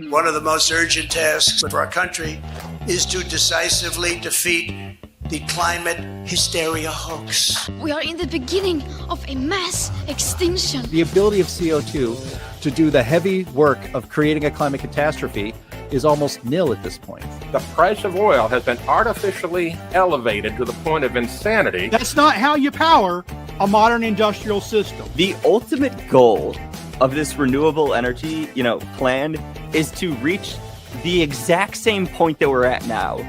One of the most urgent tasks of our country is to decisively defeat the climate hysteria hoax. We are in the beginning of a mass extinction. The ability of CO2 to do the heavy work of creating a climate catastrophe is almost nil at this point. The price of oil has been artificially elevated to the point of insanity. That's not how you power a modern industrial system. The ultimate goal of this renewable energy, plan is to reach the exact same point that we're at now.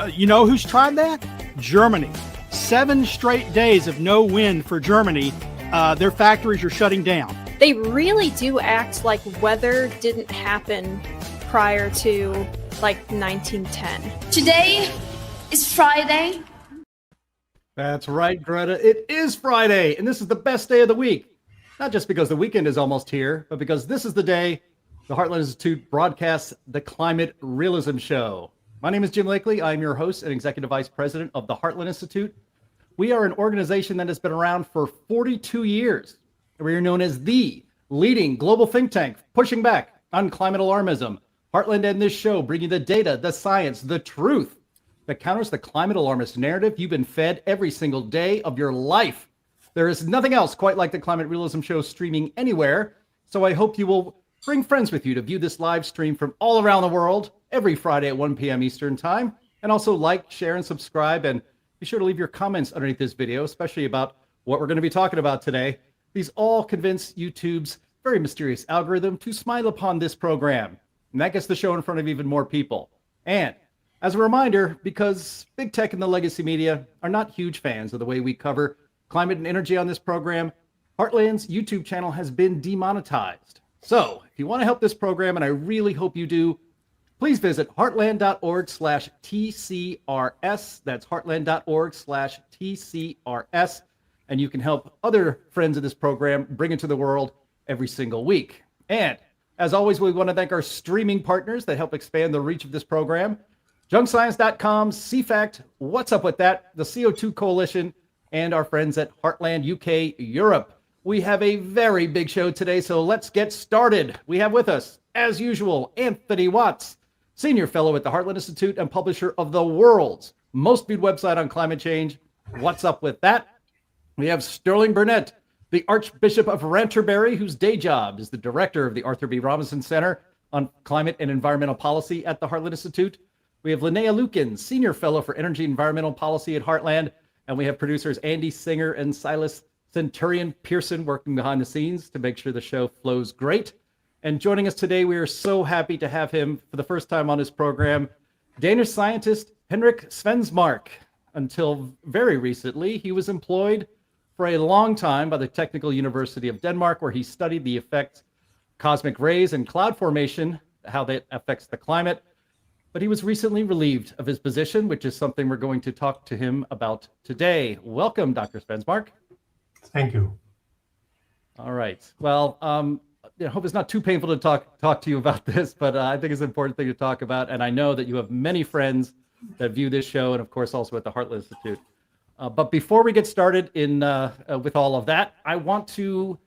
You know who's tried that? Germany. 7 straight days of no wind for Germany. Their factories are shutting down. They really do act like weather didn't happen prior to 1910. Today is Friday. That's right, Greta. It is Friday, and this is the best day of the week. Not just because the weekend is almost here, but because this is the day the Heartland Institute broadcasts the Climate Realism Show. My name is Jim Lakely. I'm your host and Executive Vice President of the Heartland Institute. We are an organization that has been around for 42 years. We are known as the leading global think tank pushing back on climate alarmism. Heartland and this show bring you the data, the science, the truth that counters the climate alarmist narrative you've been fed every single day of your life. There is nothing else quite like the Climate Realism Show streaming anywhere, so I hope you will bring friends with you to view this live stream from all around the world every Friday at 1 p.m. Eastern Time. And also like, share, and subscribe, and be sure to leave your comments underneath this video, especially about what we're going to be talking about today. These all convince YouTube's very mysterious algorithm to smile upon this program, and that gets the show in front of even more people. And as a reminder, because big tech and the legacy media are not huge fans of the way we cover climate and energy on this program, Heartland's YouTube channel has been demonetized. So if you want to help this program, and I really hope you do, please visit heartland.org/TCRS. That's heartland.org/TCRS. And you can help other friends of this program bring it to the world every single week. And as always, we want to thank our streaming partners that help expand the reach of this program. JunkScience.com, CFACT, What's Up With That, the CO2 Coalition, and our friends at Heartland UK Europe. We have a very big show today, so let's get started. We have with us, as usual, Anthony Watts, Senior Fellow at the Heartland Institute and publisher of the world's most viewed website on climate change, What's Up With That. We have Sterling Burnett, the Archbishop of Canterbury, whose day job is the director of the Arthur B. Robinson Center on Climate and Environmental Policy at the Heartland Institute. We have Linnea Lueken, Senior Fellow for Energy and Environmental Policy at Heartland. And we have producers Andy Singer and Silas Centurion Pearson working behind the scenes to make sure the show flows great. And joining us today, we are so happy to have him for the first time on this program, Danish scientist Henrik Svensmark. Until very recently, he was employed for a long time by the Technical University of Denmark, where he studied the effects of cosmic rays and cloud formation, how that affects the climate. But he was recently relieved of his position, which is something we're going to talk to him about today. Welcome, Dr. Svensmark. Thank you. All right. Well, I hope it's not too painful to talk to you about this, but I think it's an important thing to talk about. And I know that you have many friends that view this show, and of course also at the Heartland Institute. But before we get started with all of that, I want to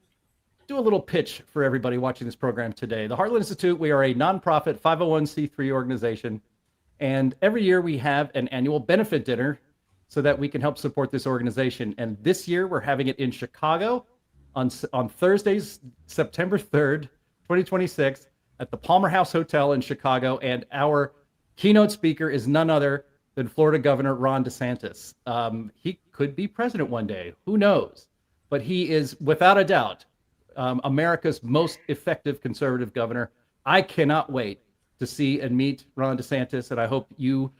do a little pitch for everybody watching this program today. The Heartland Institute, we are a nonprofit 501c3 organization, and every year we have an annual benefit dinner so that we can help support this organization. And this year we're having it in Chicago on Thursdays, September 3rd, 2026, at the Palmer House Hotel in Chicago. And our keynote speaker is none other than Florida Governor Ron DeSantis. He could be president one day, who knows? But he is, without a doubt, America's most effective conservative governor. I cannot wait to see and meet Ron DeSantis, and I hope you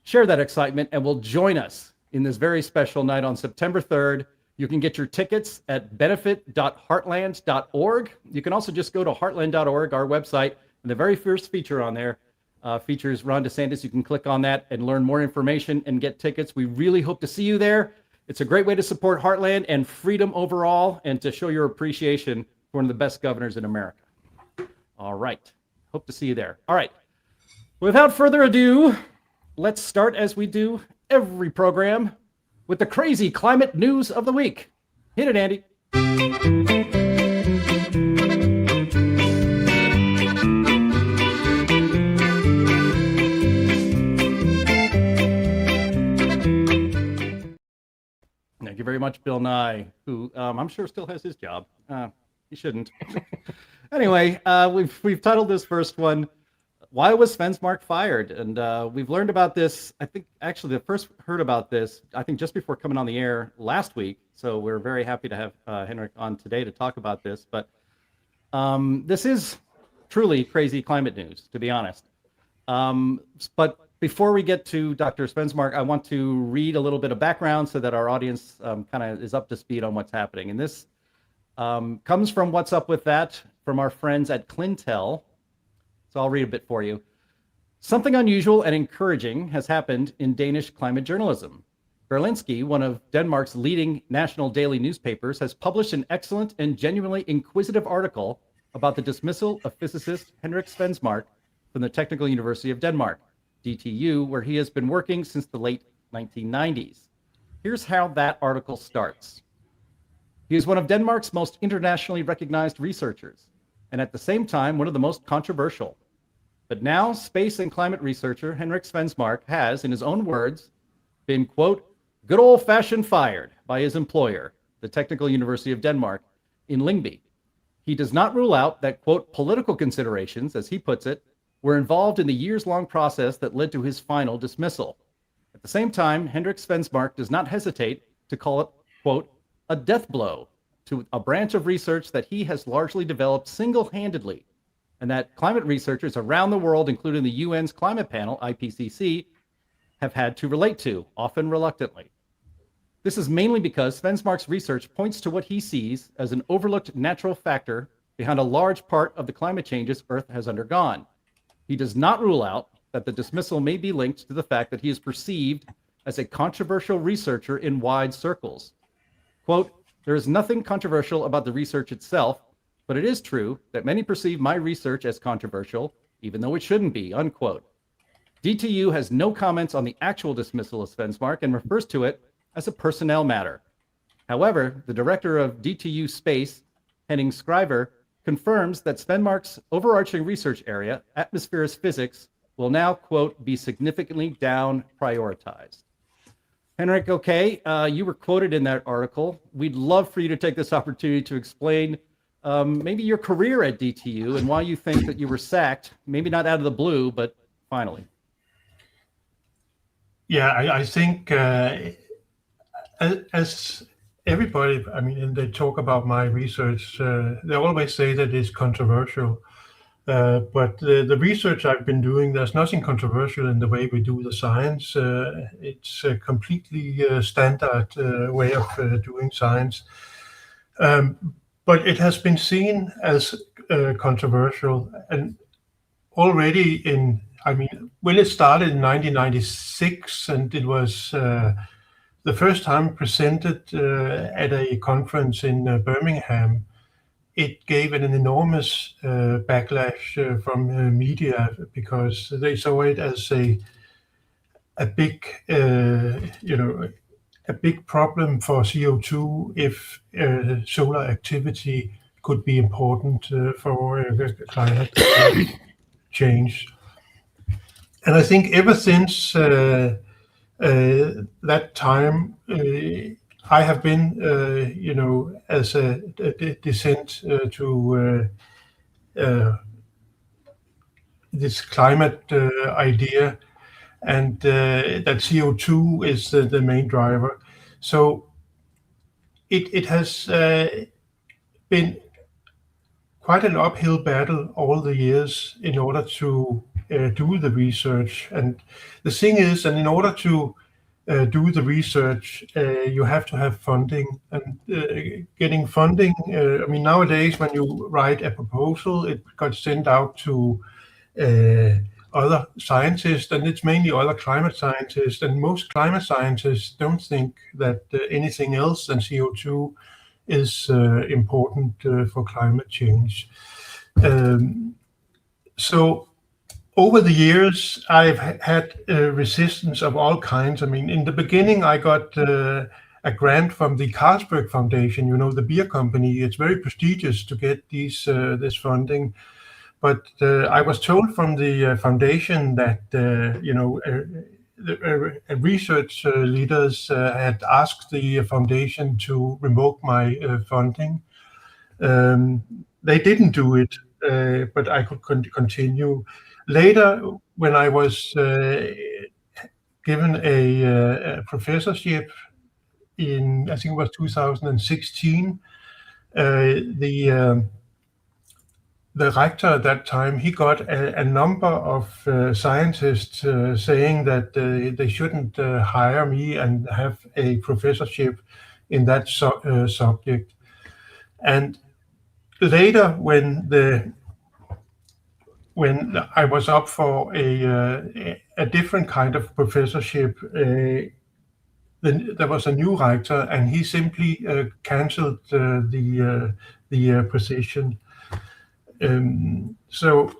share that excitement and will join us in this very special night on September 3rd. You can get your tickets at benefit.heartland.org. You can also just go to heartland.org, our website, and the very first feature on there features Ron DeSantis. You can click on that and learn more information and get tickets. We really hope to see you there. It's a great way to support Heartland and freedom overall, and to show your appreciation for one of the best governors in America. All right. Hope to see you there. All right. Without further ado, let's start, as we do every program, with the crazy climate news of the week. Hit it, Andy. much Bill Nye, who I'm sure still has his job. He shouldn't. Anyway, we've titled this first one, "Why Was Svensmark Fired?" And we've learned about this, I think, actually, the first heard about this, I think, just before coming on the air last week. So we're very happy to have Henrik on today to talk about this. But this is truly crazy climate news, to be honest. But before we get to Dr. Svensmark, I want to read a little bit of background so that our audience kind of is up to speed on what's happening. And this comes from What's Up With That from our friends at Clintel. So I'll read a bit for you. Something unusual and encouraging has happened in Danish climate journalism. Berlingske, one of Denmark's leading national daily newspapers, has published an excellent and genuinely inquisitive article about the dismissal of physicist Henrik Svensmark from the Technical University of Denmark, DTU, where he has been working since the late 1990s. Here's how that article starts. He is one of Denmark's most internationally recognized researchers, and at the same time, one of the most controversial. But now, space and climate researcher Henrik Svensmark has, in his own words, been, quote, good old-fashioned fired by his employer, the Technical University of Denmark, in Lyngby. He does not rule out that, quote, political considerations, as he puts it, were involved in the years-long process that led to his final dismissal. At the same time, Henrik Svensmark does not hesitate to call it, quote, a death blow to a branch of research that he has largely developed single-handedly, and that climate researchers around the world, including the UN's climate panel, IPCC, have had to relate to, often reluctantly. This is mainly because Svensmark's research points to what he sees as an overlooked natural factor behind a large part of the climate changes Earth has undergone. He does not rule out that the dismissal may be linked to the fact that he is perceived as a controversial researcher in wide circles. Quote, there is nothing controversial about the research itself, but it is true that many perceive my research as controversial, even though it shouldn't be, unquote. DTU has no comments on the actual dismissal of Svensmark and refers to it as a personnel matter. However, the director of DTU Space, Henning Schrijver, confirms that Svensmark's overarching research area, atmospheric physics, will now, quote, be significantly down prioritized. Henrik, okay, you were quoted in that article. We'd love for you to take this opportunity to explain maybe your career at DTU and why you think that you were sacked, maybe not out of the blue, but finally. Yeah, I think as everybody, I mean, and they talk about my research, they always say that it's controversial. But the research I've been doing, there's nothing controversial in the way we do the science. It's a completely standard way of doing science. But it has been seen as controversial. And already when it started in 1996, and it was the first time presented at a conference in Birmingham, it gave an enormous backlash from media because they saw it as a big, a big problem for CO2 if solar activity could be important for climate change. And I think ever since that time, I have been, as a descent to this climate idea, and that CO2 is the main driver. So it has been quite an uphill battle all the years in order to do the research. And the thing is, and in order to do the research, you have to have funding, and getting funding. Nowadays, when you write a proposal, it got sent out to other scientists, and it's mainly other climate scientists. And most climate scientists don't think that anything else than CO2 is important for climate change. So over the years, I've had resistance of all kinds. In the beginning, I got a grant from the Carlsberg Foundation, the beer company. It's very prestigious to get this funding. But I was told from the foundation that, research leaders had asked the foundation to revoke my funding. They didn't do it, but I could continue. Later, when I was given a professorship in, I think it was 2016, the rector at that time, he got a number of scientists saying that they shouldn't hire me and have a professorship in that subject. And later, when I was up for a different kind of professorship, there was a new rector, and he simply cancelled the position. So,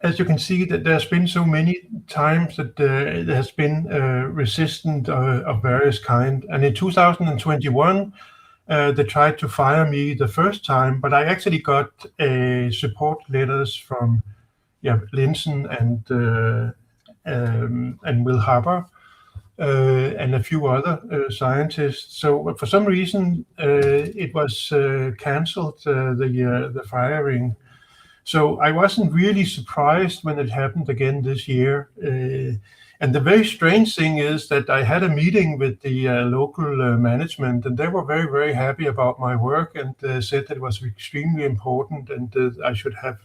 as you can see, that there's been so many times that there has been resistance of various kind. And in 2021, they tried to fire me the first time, but I actually got support letters from Linsen and Will Haber and a few other scientists. So for some reason, it was cancelled, the firing. So I wasn't really surprised when it happened again this year. And the very strange thing is that I had a meeting with the local management, and they were very, very happy about my work, and said that it was extremely important, and I should have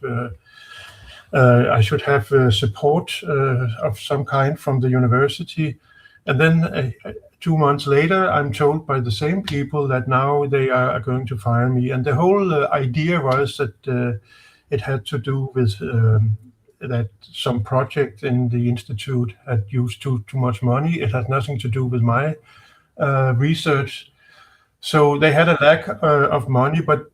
support of some kind from the university. And then 2 months later, I'm told by the same people that now they are going to fire me. And the whole idea was that it had to do with that some project in the institute had used too much money. It had nothing to do with my research. So they had a lack of money, but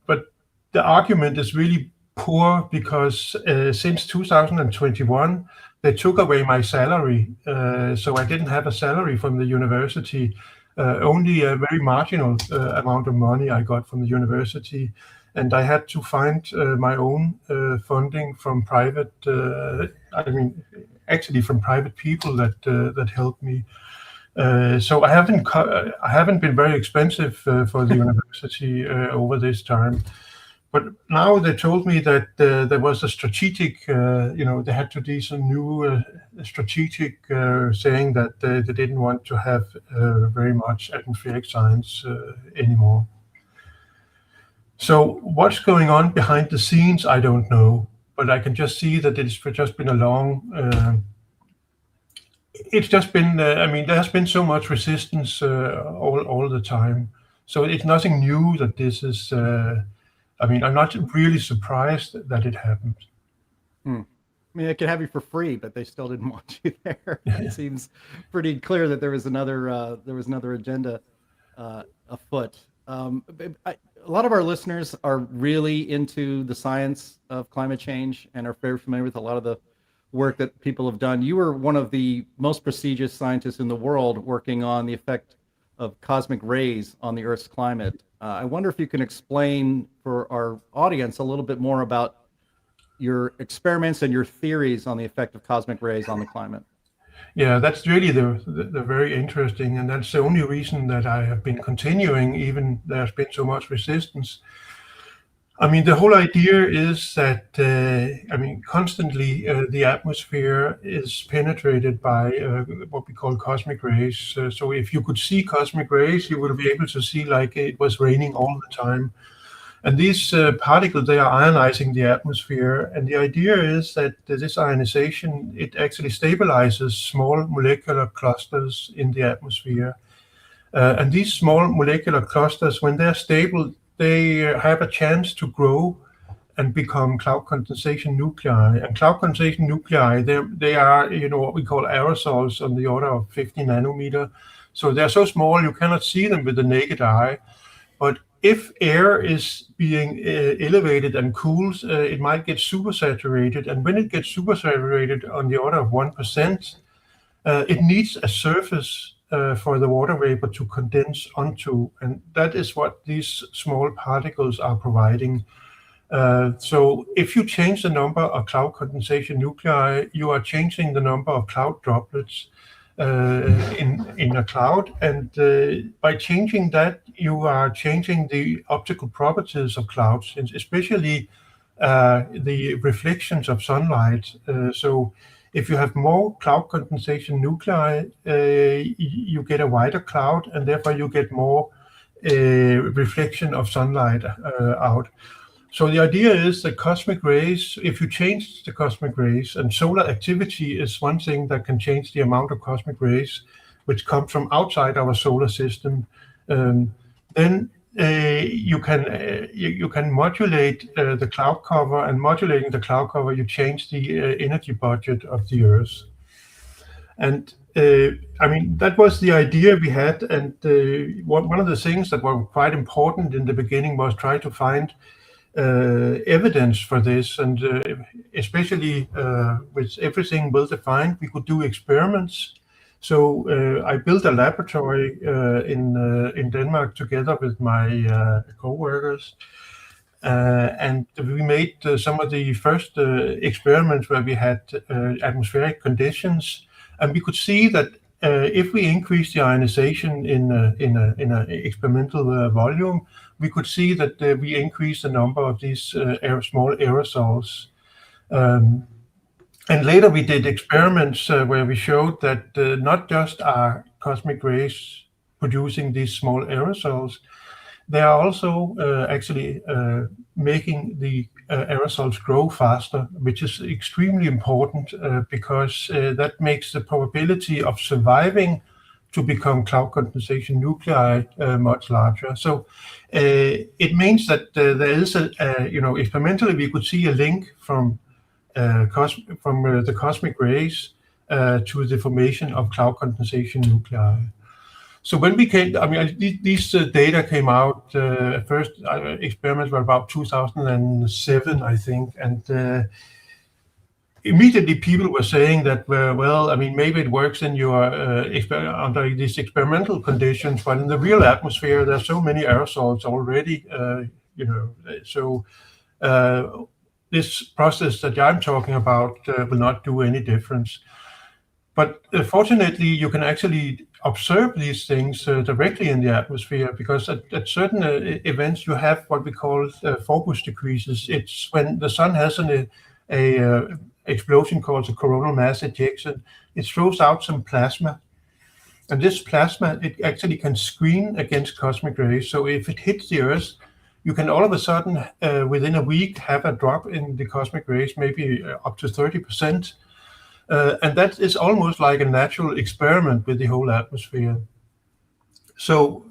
the argument is really poor, because since 2021, they took away my salary. So I didn't have a salary from the university, only a very marginal amount of money I got from the university. And I had to find my own funding from private, actually from private people that helped me. So I haven't been very expensive for the university over this time. But now they told me that there was a strategic, they had to do some new strategic saying that they didn't want to have very much atmospheric science anymore. So what's going on behind the scenes, I don't know. But I can just see that it's just been a long... it's just been, there has been so much resistance all the time. So it's nothing new that this is... I'm not really surprised that it happened. I mean, they could have you for free, but they still didn't want you there. It seems pretty clear that there was another agenda afoot. A lot of our listeners are really into the science of climate change and are very familiar with a lot of the work that people have done. You were one of the most prestigious scientists in the world working on the effect of cosmic rays on the Earth's climate. I wonder if you can explain for our audience a little bit more about your experiments and your theories on the effect of cosmic rays on the climate. Yeah, that's really the very interesting, and that's the only reason that I have been continuing, even there's been so much resistance. The whole idea is that, constantly the atmosphere is penetrated by what we call cosmic rays. So if you could see cosmic rays, you would be able to see like it was raining all the time. And these particles, they are ionizing the atmosphere. And the idea is that this ionization, it actually stabilizes small molecular clusters in the atmosphere. And these small molecular clusters, when they're stable, they have a chance to grow and become cloud condensation nuclei. And cloud condensation nuclei, they are, what we call aerosols on the order of 50 nanometer. So they're so small you cannot see them with the naked eye. But if air is being elevated and cools, it might get supersaturated. And when it gets supersaturated on the order of 1%, it needs a surface for the water vapor to condense onto, and that is what these small particles are providing. So if you change the number of cloud condensation nuclei, you are changing the number of cloud droplets in a cloud, and by changing that, you are changing the optical properties of clouds, and especially the reflections of sunlight. So if you have more cloud condensation nuclei, you get a wider cloud, and therefore you get more reflection of sunlight out. So the idea is that cosmic rays, if you change the cosmic rays, and solar activity is one thing that can change the amount of cosmic rays which come from outside our solar system, then you can modulate the cloud cover, and modulating the cloud cover, you change the energy budget of the Earth. And I mean, that was the idea we had, and one of the things that were quite important in the beginning was try to find evidence for this, and especially with everything well defined, we could do experiments. So I built a laboratory in Denmark together with my co-workers, and we made some of the first experiments where we had atmospheric conditions, and we could see that if we increase the ionization in an experimental volume, we could see that we increase the number of these small aerosols. And later we did experiments where we showed that not just are cosmic rays producing these small aerosols, they are also actually making the aerosols grow faster, which is extremely important because that makes the probability of surviving to become cloud condensation nuclei much larger. So it means that there is experimentally we could see a link from the cosmic rays to the formation of cloud condensation nuclei. So when we came, I mean, these data came out, first experiments were about 2007, I think, and immediately people were saying that, well, I mean, maybe it works in your under these experimental conditions, but in the real atmosphere, there's so many aerosols already, so this process that I'm talking about will not do any difference. But fortunately, you can actually observe these things directly in the atmosphere, because at certain events you have what we call Phobos decreases. It's when the sun has an explosion called the coronal mass ejection. It throws out some plasma, and this plasma, it actually can screen against cosmic rays. So if it hits the Earth, you can all of a sudden within a week have a drop in the cosmic rays, maybe up to 30%. And that is almost like a natural experiment with the whole atmosphere. So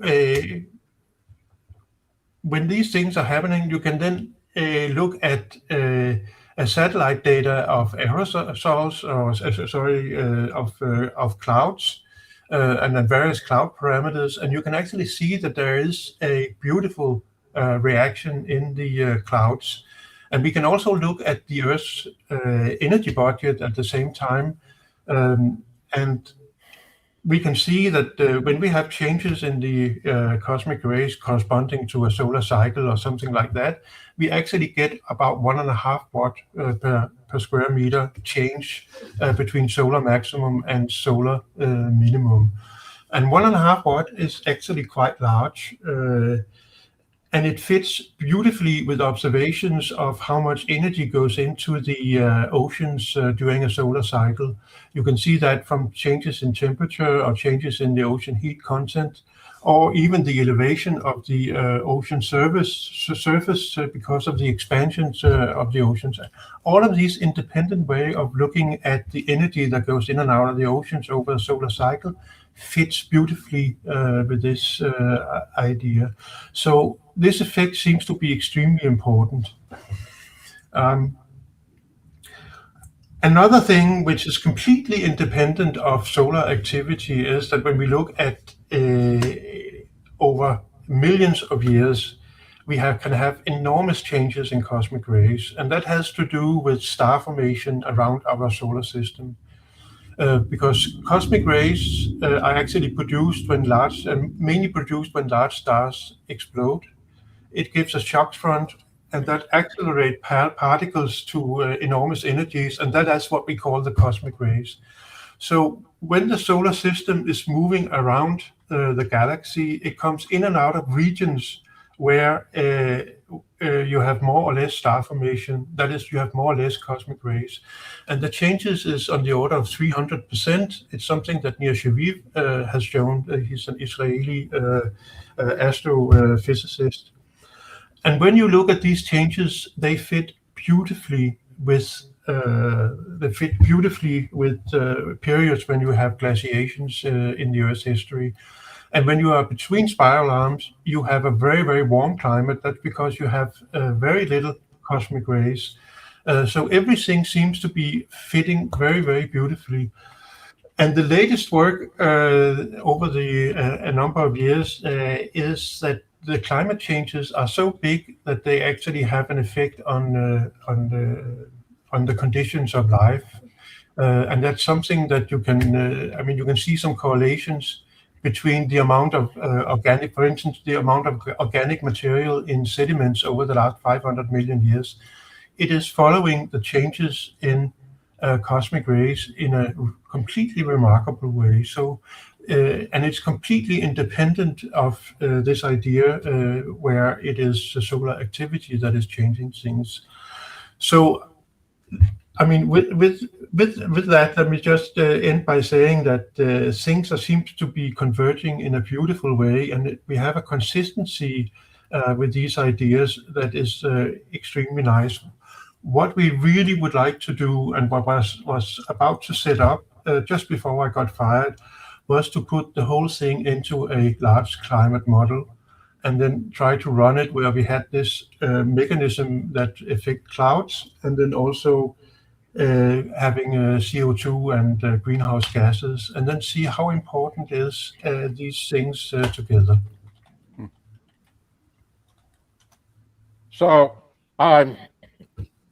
when these things are happening, you can then look at a satellite data of aerosols, of clouds, and then various cloud parameters, and you can actually see that there is a beautiful reaction in the clouds. And we can also look at the Earth's energy budget at the same time. And we can see that when we have changes in the cosmic rays corresponding to a solar cycle or something like that, we actually get about 1.5 watt per square meter change between solar maximum and solar minimum. And 1.5 watt is actually quite large. And it fits beautifully with observations of how much energy goes into the oceans during a solar cycle. You can see that from changes in temperature or changes in the ocean heat content, or even the elevation of the ocean surface because of the expansions of the oceans. All of these independent way of looking at the energy that goes in and out of the oceans over a solar cycle fits beautifully with this idea. So this effect seems to be extremely important. Another thing which is completely independent of solar activity is that when we look at over millions of years, we can have enormous changes in cosmic rays, and that has to do with star formation around our solar system. Because cosmic rays are actually produced when mainly produced when large stars explode. It gives a shock front, and that accelerate particles to enormous energies, and that's what we call the cosmic rays. So when the solar system is moving around the galaxy, it comes in and out of regions where you have more or less star formation. That is, you have more or less cosmic rays. And the changes is on the order of 300%. It's something that Nir Shaviv has shown. He's an Israeli astrophysicist. And when you look at these changes, they fit beautifully with periods when you have glaciations in the Earth's history. And when you are between spiral arms, you have a very, very warm climate. That's because you have very little cosmic rays. So everything seems to be fitting very, very beautifully. And the latest work over a number of years is that the climate changes are so big that they actually have an effect on the conditions of life. And that's something that you can, you can see some correlations between the amount of organic, for instance, the amount of organic material in sediments over the last 500 million years. It is following the changes in cosmic rays in a completely remarkable way. So, and it's completely independent of this idea where it is the solar activity that is changing things. So, I mean, with that, let me just end by saying that things seem to be converging in a beautiful way, and we have a consistency with these ideas that is extremely nice. What we really would like to do, and what was about to set up just before I got fired, was to put the whole thing into a large climate model, and then try to run it where we had this mechanism that affect clouds, and then also having CO2 and greenhouse gases, and then see how important is these things together. So,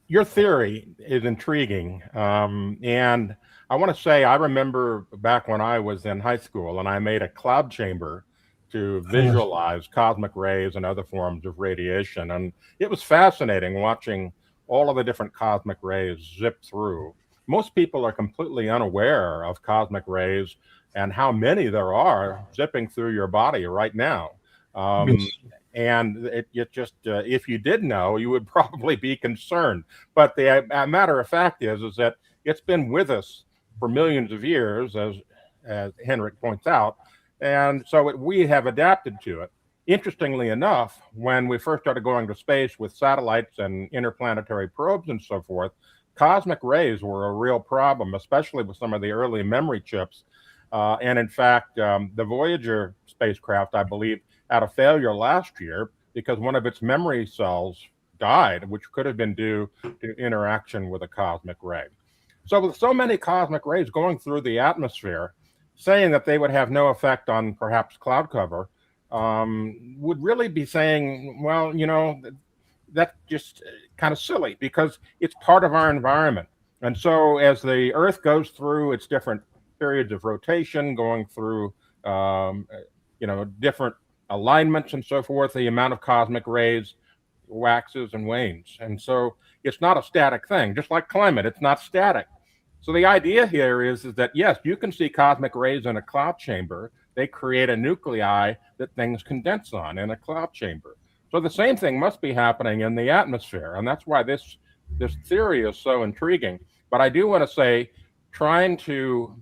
your theory is intriguing, and I want to say I remember back when I was in high school and I made a cloud chamber to visualize cosmic rays and other forms of radiation, and it was fascinating watching all of the different cosmic rays zip through. Most people are completely unaware of cosmic rays and how many there are zipping through your body right now. Yes. And it just, if you did know, you would probably be concerned. But the matter of fact is that it's been with us for millions of years, as Henrik points out. And so we have adapted to it. Interestingly enough, when we first started going to space with satellites and interplanetary probes and so forth, cosmic rays were a real problem, especially with some of the early memory chips. And in fact, the Voyager spacecraft, I believe, had a failure last year because one of its memory cells died, which could have been due to interaction with a cosmic ray. So with so many cosmic rays going through the atmosphere, saying that they would have no effect on perhaps cloud cover would really be saying, well, you know, that's just kind of silly because it's part of our environment. And so as the Earth goes through its different periods of rotation, going through, different alignments and so forth, the amount of cosmic rays waxes and wanes. And so it's not a static thing, just like climate, it's not static. So the idea here is that, yes, you can see cosmic rays in a cloud chamber. They create a nuclei that things condense on in a cloud chamber. So the same thing must be happening in the atmosphere. And that's why this theory is so intriguing. But I do want to say, trying to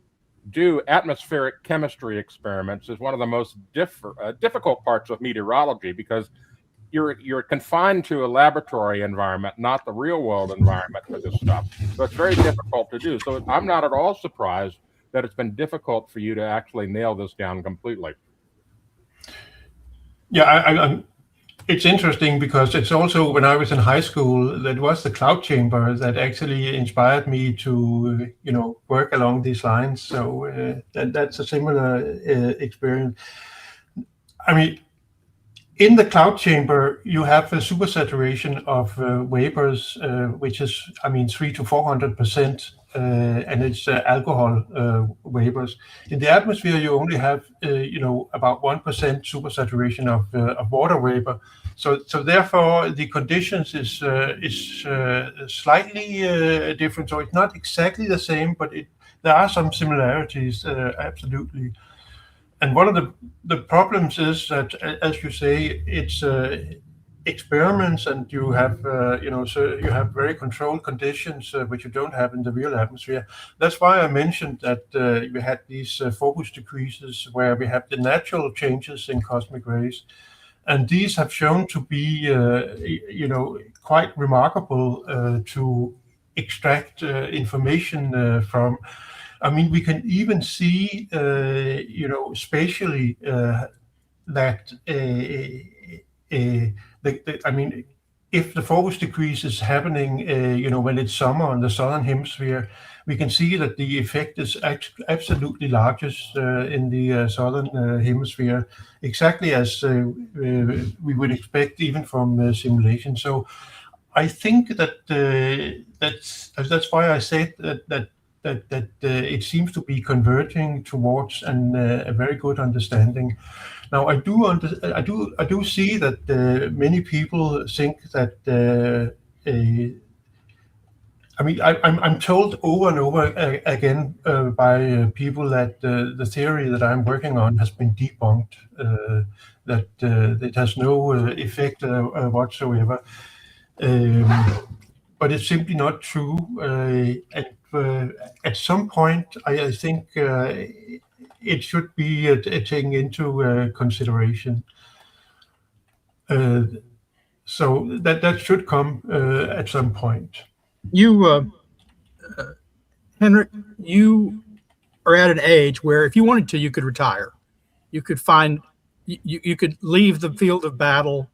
do atmospheric chemistry experiments is one of the most difficult parts of meteorology because you're confined to a laboratory environment, not the real world environment for this stuff. So it's very difficult to do. So I'm not at all surprised that it's been difficult for you to actually nail this down completely. Yeah, it's interesting because it's also when I was in high school, that was the cloud chamber that actually inspired me to, work along these lines. So that's a similar experience. I mean, in the cloud chamber, you have a supersaturation of vapors, which is, 300 to 400%, and it's alcohol vapors. In the atmosphere, you only have, about 1% supersaturation of water vapor. So therefore, the conditions is slightly different. So it's not exactly the same, but there are some similarities, absolutely. And one of the problems is that, as you say, it's experiments, and you have so you have very controlled conditions which you don't have in the real atmosphere. That's why I mentioned that we had these focus decreases where we have the natural changes in cosmic rays, and these have shown to be quite remarkable to extract information from. I mean, we can even see spatially that I mean, if the focus decrease is happening, when it's summer in the southern hemisphere, we can see that the effect is absolutely largest in the southern hemisphere, exactly as we would expect even from simulation. So I think that that's why I said that it seems to be converging towards a very good understanding. Now, I do see that many people think that. I'm told over and over again by people that the theory that I'm working on has been debunked. That it has no effect whatsoever. But it's simply not true. At some point, I think it should be taken into consideration. So that should come at some point. You, Henrik, you are at an age where if you wanted to, you could retire. You could you could leave the field of battle,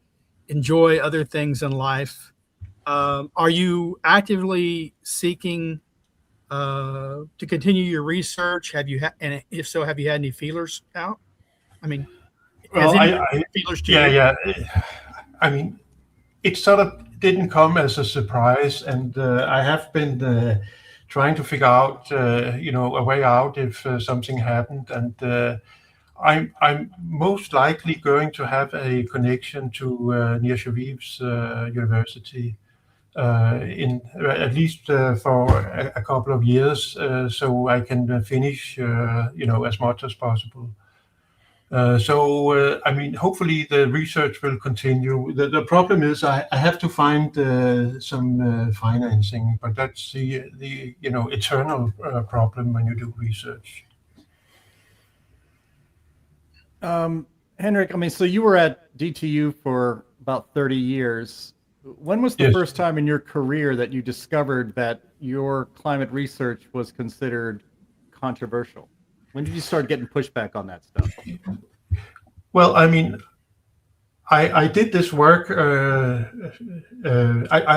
enjoy other things in life. Are you actively seeking to continue your research? And if so, have you had any feelers out? I mean, well, feelers to yeah. I mean, it sort of didn't come as a surprise, and I have been trying to figure out, a way out if something happened, and I'm most likely going to have a connection to near Lviv's university. In at least for a couple of years, so I can finish, as much as possible. I mean, hopefully the research will continue. The problem is I have to find some financing, but that's the eternal problem when you do research. Henrik, I mean, so you were at DTU for about 30 years. When was the Yes. first time in your career that you discovered that your climate research was considered controversial? When did you start getting pushback on that stuff? Well, I mean, I did this work. I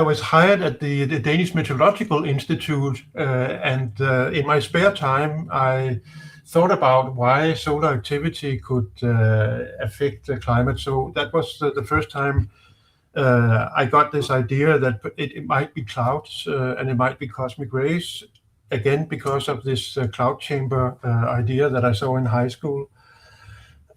was hired at the Danish Meteorological Institute, and in my spare time, I thought about why solar activity could affect the climate. So that was the first time I got this idea that it might be clouds and it might be cosmic rays, again, because of this cloud chamber idea that I saw in high school.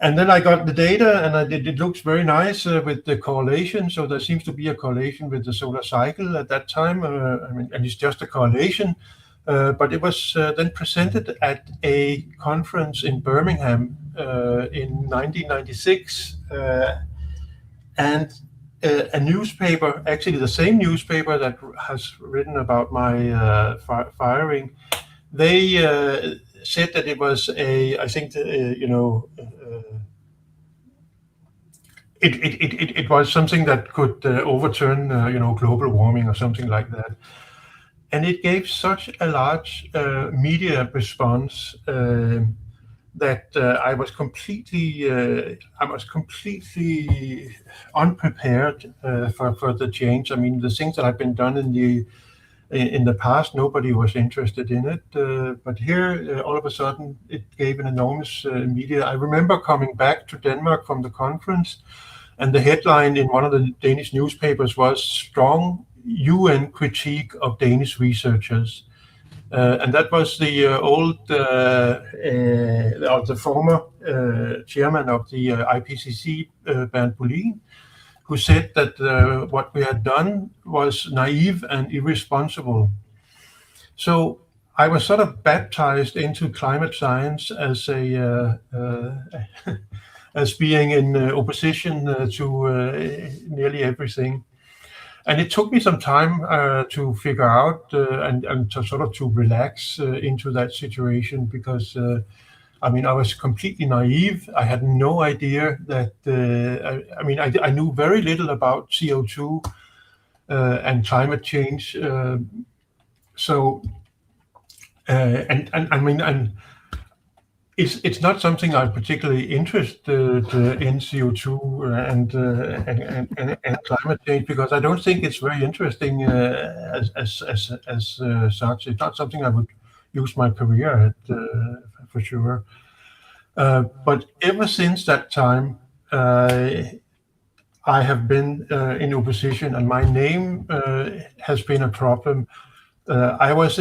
And then I got the data, and it looks very nice with the correlation. So there seems to be a correlation with the solar cycle at that time. And it's just a correlation. But it was then presented at a conference in Birmingham in 1996. And a newspaper, actually the same newspaper that has written about my firing, they said that it was it was something that could overturn, global warming or something like that. And it gave such a large media response that I was completely unprepared for the change. I mean, the things that have been done in the past, nobody was interested in it. But here, all of a sudden, it gave an enormous media. I remember coming back to Denmark from the conference, and the headline in one of the Danish newspapers was "Strong UN Critique of Danish Researchers." And that was the the former chairman of the IPCC, Bernd Bolin, who said that what we had done was naive and irresponsible. So I was sort of baptized into climate science as a as being in opposition to nearly everything. And it took me some time to figure out and to sort of to relax into that situation, because I mean, I was completely naive. I had no idea that, I knew very little about CO2 and climate change. And it's not something I'm particularly interested in, CO2 and climate change, because I don't think it's very interesting as such. It's not something I would use my career at for sure. But ever since that time, I have been in opposition, and my name has been a problem. I was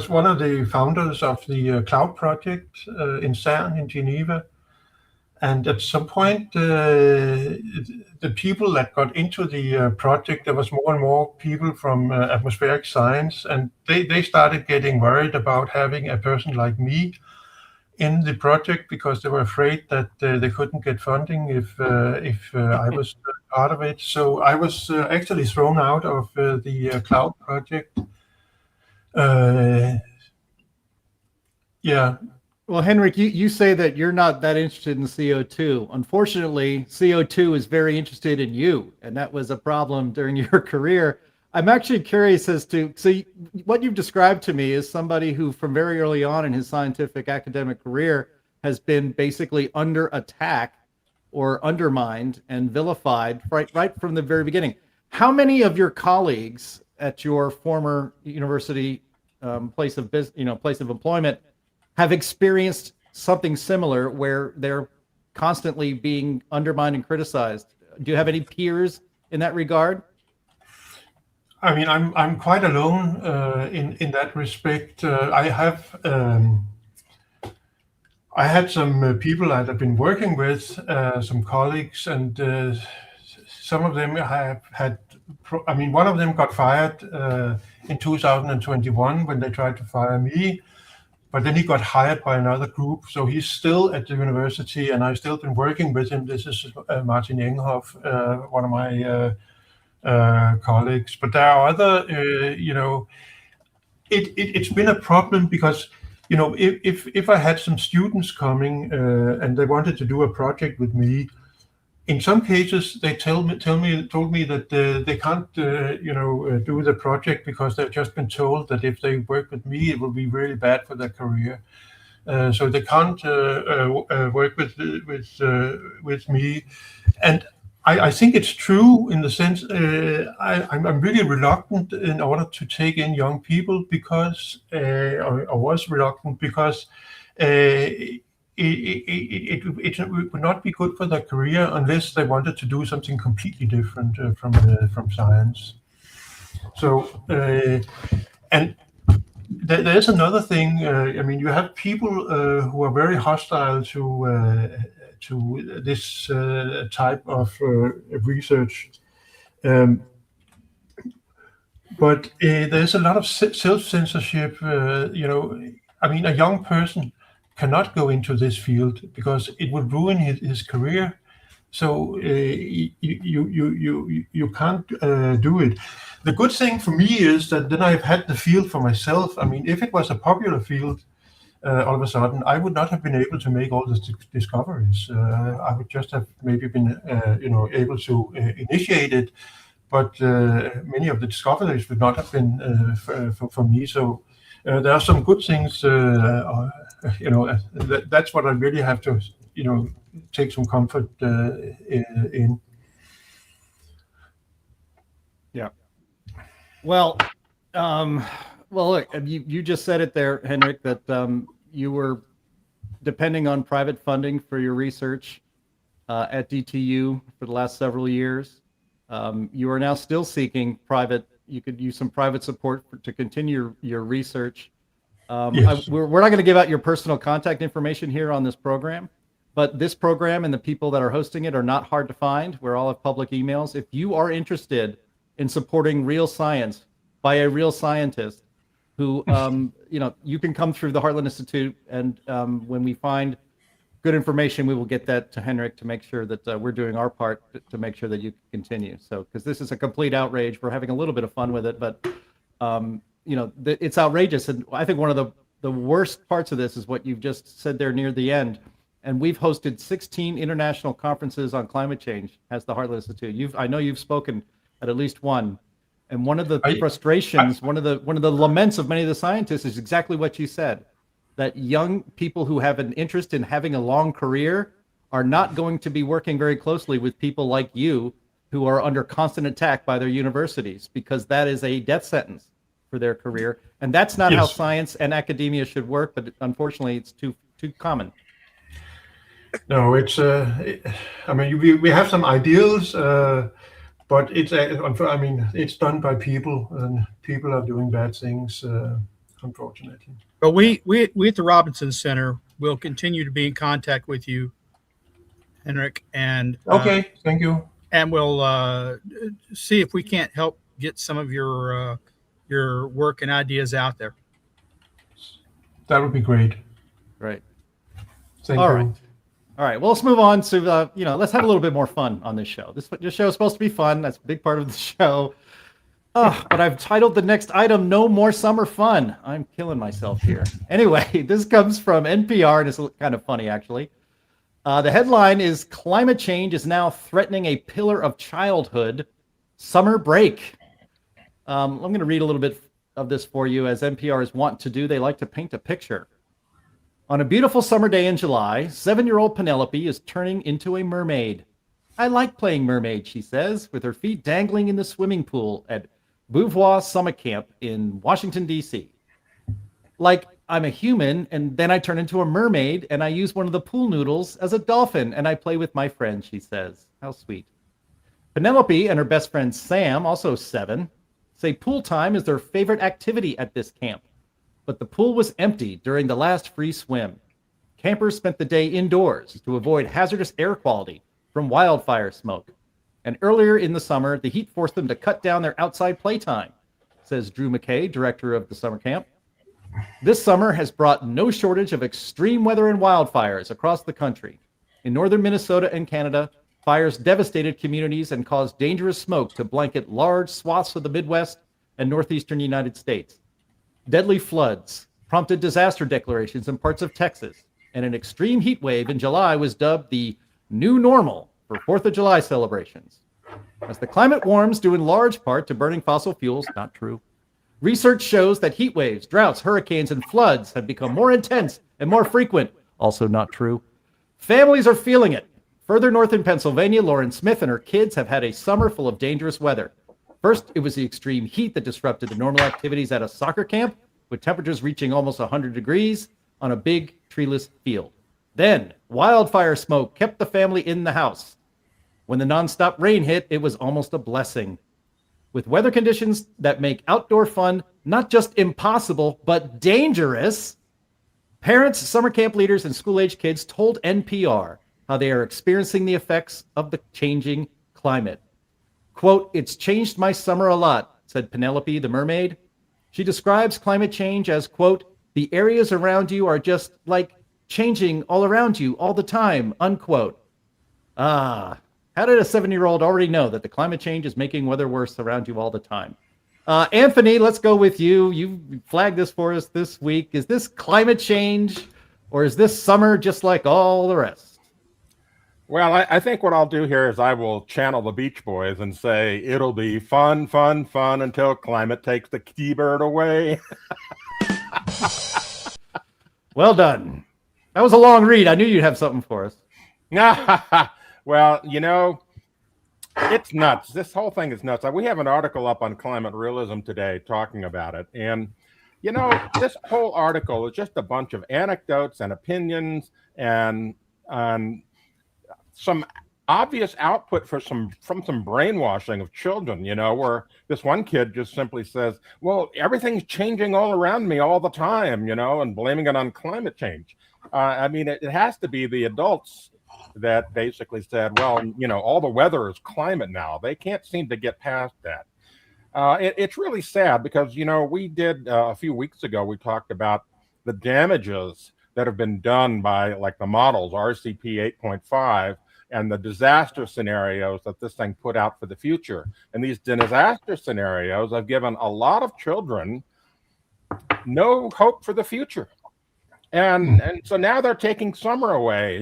one of the founders of the Cloud project in CERN in Geneva. And at some point, the people that got into the project, there was more and more people from atmospheric science, and they started getting worried about having a person like me in the project, because they were afraid that they couldn't get funding if I was part of it. So I was actually thrown out of the Cloud project. Yeah. Well, Henrik, you say that you're not that interested in CO2. Unfortunately, CO2 is very interested in you, and that was a problem during your career. I'm actually curious as to, what you've described to me is somebody who from very early on in his scientific academic career has been basically under attack or undermined and vilified right from the very beginning. How many of your colleagues at your former university place of employment have experienced something similar where they're constantly being undermined and criticized? Do you have any peers in that regard? I mean, I'm quite alone in that respect. I had some people that I've been working with, some colleagues, and some of them have had. One of them got fired in 2021 when they tried to fire me, but then he got hired by another group. So he's still at the university, and I've still been working with him. This is Martin Enghoff, one of my colleagues. But there are other, it's been a problem because, if I had some students coming and they wanted to do a project with me, in some cases they told me that they can't, do the project because they've just been told that if they work with me, it will be really bad for their career. So they can't work with me, and I think it's true in the sense I'm really reluctant in order to take in young people because I was reluctant because it would not be good for their career unless they wanted to do something completely different from science. So and there's another thing. You have people who are very hostile to this type of research, but there's a lot of self-censorship. A young person cannot go into this field because it would ruin his career. So you can't do it. The good thing for me is that then I've had the field for myself. If it was a popular field, all of a sudden, I would not have been able to make all the discoveries. I would just have maybe been, able to initiate it, but many of the discoveries would not have been for me. So there are some good things. That's what I really have to, take some comfort in. Yeah. Well, look, you just said it there, Henrik, that you were depending on private funding for your research at DTU for the last several years. You are now still seeking you could use some private support to continue your research. Yes. We're not going to give out your personal contact information here on this program, But this program and the people that are hosting it are not hard to find. We're all have public emails. If you are interested in supporting real science by a real scientist who, you can come through the Heartland Institute. And when we find good information, we will get that to Henrik to make sure that we're doing our part to make sure that you can continue. So, because this is a complete outrage. We're having a little bit of fun with it, but, it's outrageous. And I think one of the worst parts of this is what you've just said there near the end. And we've hosted 16 international conferences on climate change as the Heartland Institute. I know you've spoken at least one. And one of the frustrations, one of the laments of many of the scientists is exactly what you said, that young people who have an interest in having a long career are not going to be working very closely with people like you who are under constant attack by their universities, because that is a death sentence for their career. And that's not how science and academia should work, but unfortunately it's too common. No, it's. We have some ideals, but it's done by people, and people are doing bad things, unfortunately. But we at the Robinson Center will continue to be in contact with you, Henrik, and okay, thank you. And we'll see if we can't help get some of your work and ideas out there. That would be great. Right. Thank you. All right, well, let's move on to, let's have a little bit more fun on this show. This show is supposed to be fun. That's a big part of the show. But I've titled the next item, No More Summer Fun. I'm killing myself here. Anyway, this comes from NPR, and it's kind of funny, actually. The headline is, Climate Change is Now Threatening a Pillar of Childhood, Summer Break. I'm going to read a little bit of this for you, as NPR is wont to do. They like to paint a picture. On a beautiful summer day in July, 7-year-old Penelope is turning into a mermaid. I like playing mermaid, she says, with her feet dangling in the swimming pool at Beauvoir Summer Camp in Washington, D.C. Like I'm a human, and then I turn into a mermaid, and I use one of the pool noodles as a dolphin, and I play with my friends, she says. How sweet. Penelope and her best friend Sam, also 7, say pool time is their favorite activity at this camp. But the pool was empty during the last free swim. Campers spent the day indoors to avoid hazardous air quality from wildfire smoke. And earlier in the summer, the heat forced them to cut down their outside playtime, says Drew McKay, director of the summer camp. This summer has brought no shortage of extreme weather and wildfires across the country. In northern Minnesota and Canada, fires devastated communities and caused dangerous smoke to blanket large swaths of the Midwest and northeastern United States. Deadly floods prompted disaster declarations in parts of Texas, and an extreme heat wave in July was dubbed the new normal for 4th of July celebrations. As the climate warms due in large part to burning fossil fuels, not true. Research shows that heat waves, droughts, hurricanes, and floods have become more intense and more frequent, also not true. Families are feeling it. Further north in Pennsylvania, Lauren Smith and her kids have had a summer full of dangerous weather. First, it was the extreme heat that disrupted the normal activities at a soccer camp, with temperatures reaching almost 100 degrees on a big treeless field. Then, wildfire smoke kept the family in the house. When the nonstop rain hit, it was almost a blessing. With weather conditions that make outdoor fun not just impossible, but dangerous, parents, summer camp leaders, and school-age kids told NPR how they are experiencing the effects of the changing climate. Quote, "It's changed my summer a lot," said Penelope the mermaid. She describes climate change as, quote, "The areas around you are just like changing all around you all the time," unquote. How did a 7-year-old already know that the climate change is making weather worse around you all the time? Anthony, let's go with you. You flagged this for us this week. Is this climate change, or is this summer just like all the rest? Well, I think what I'll do here is I will channel the Beach Boys and say it'll be fun, fun, fun until climate takes the T-bird away. Well done. That was a long read. I knew you'd have something for us. Well, it's nuts. This whole thing is nuts. We have an article up on Climate Realism today talking about it. And, this whole article is just a bunch of anecdotes and opinions and some obvious output from some brainwashing of children, where this one kid just simply says, well, everything's changing all around me all the time, and blaming it on climate change. I mean, it has to be the adults that basically said, well, all the weather is climate now. They can't seem to get past that. It's really sad because, we did a few weeks ago, we talked about the damages that have been done by like the models, RCP 8.5, and the disaster scenarios that this thing put out for the future. And these disaster scenarios have given a lot of children no hope for the future. And so now they're taking summer away,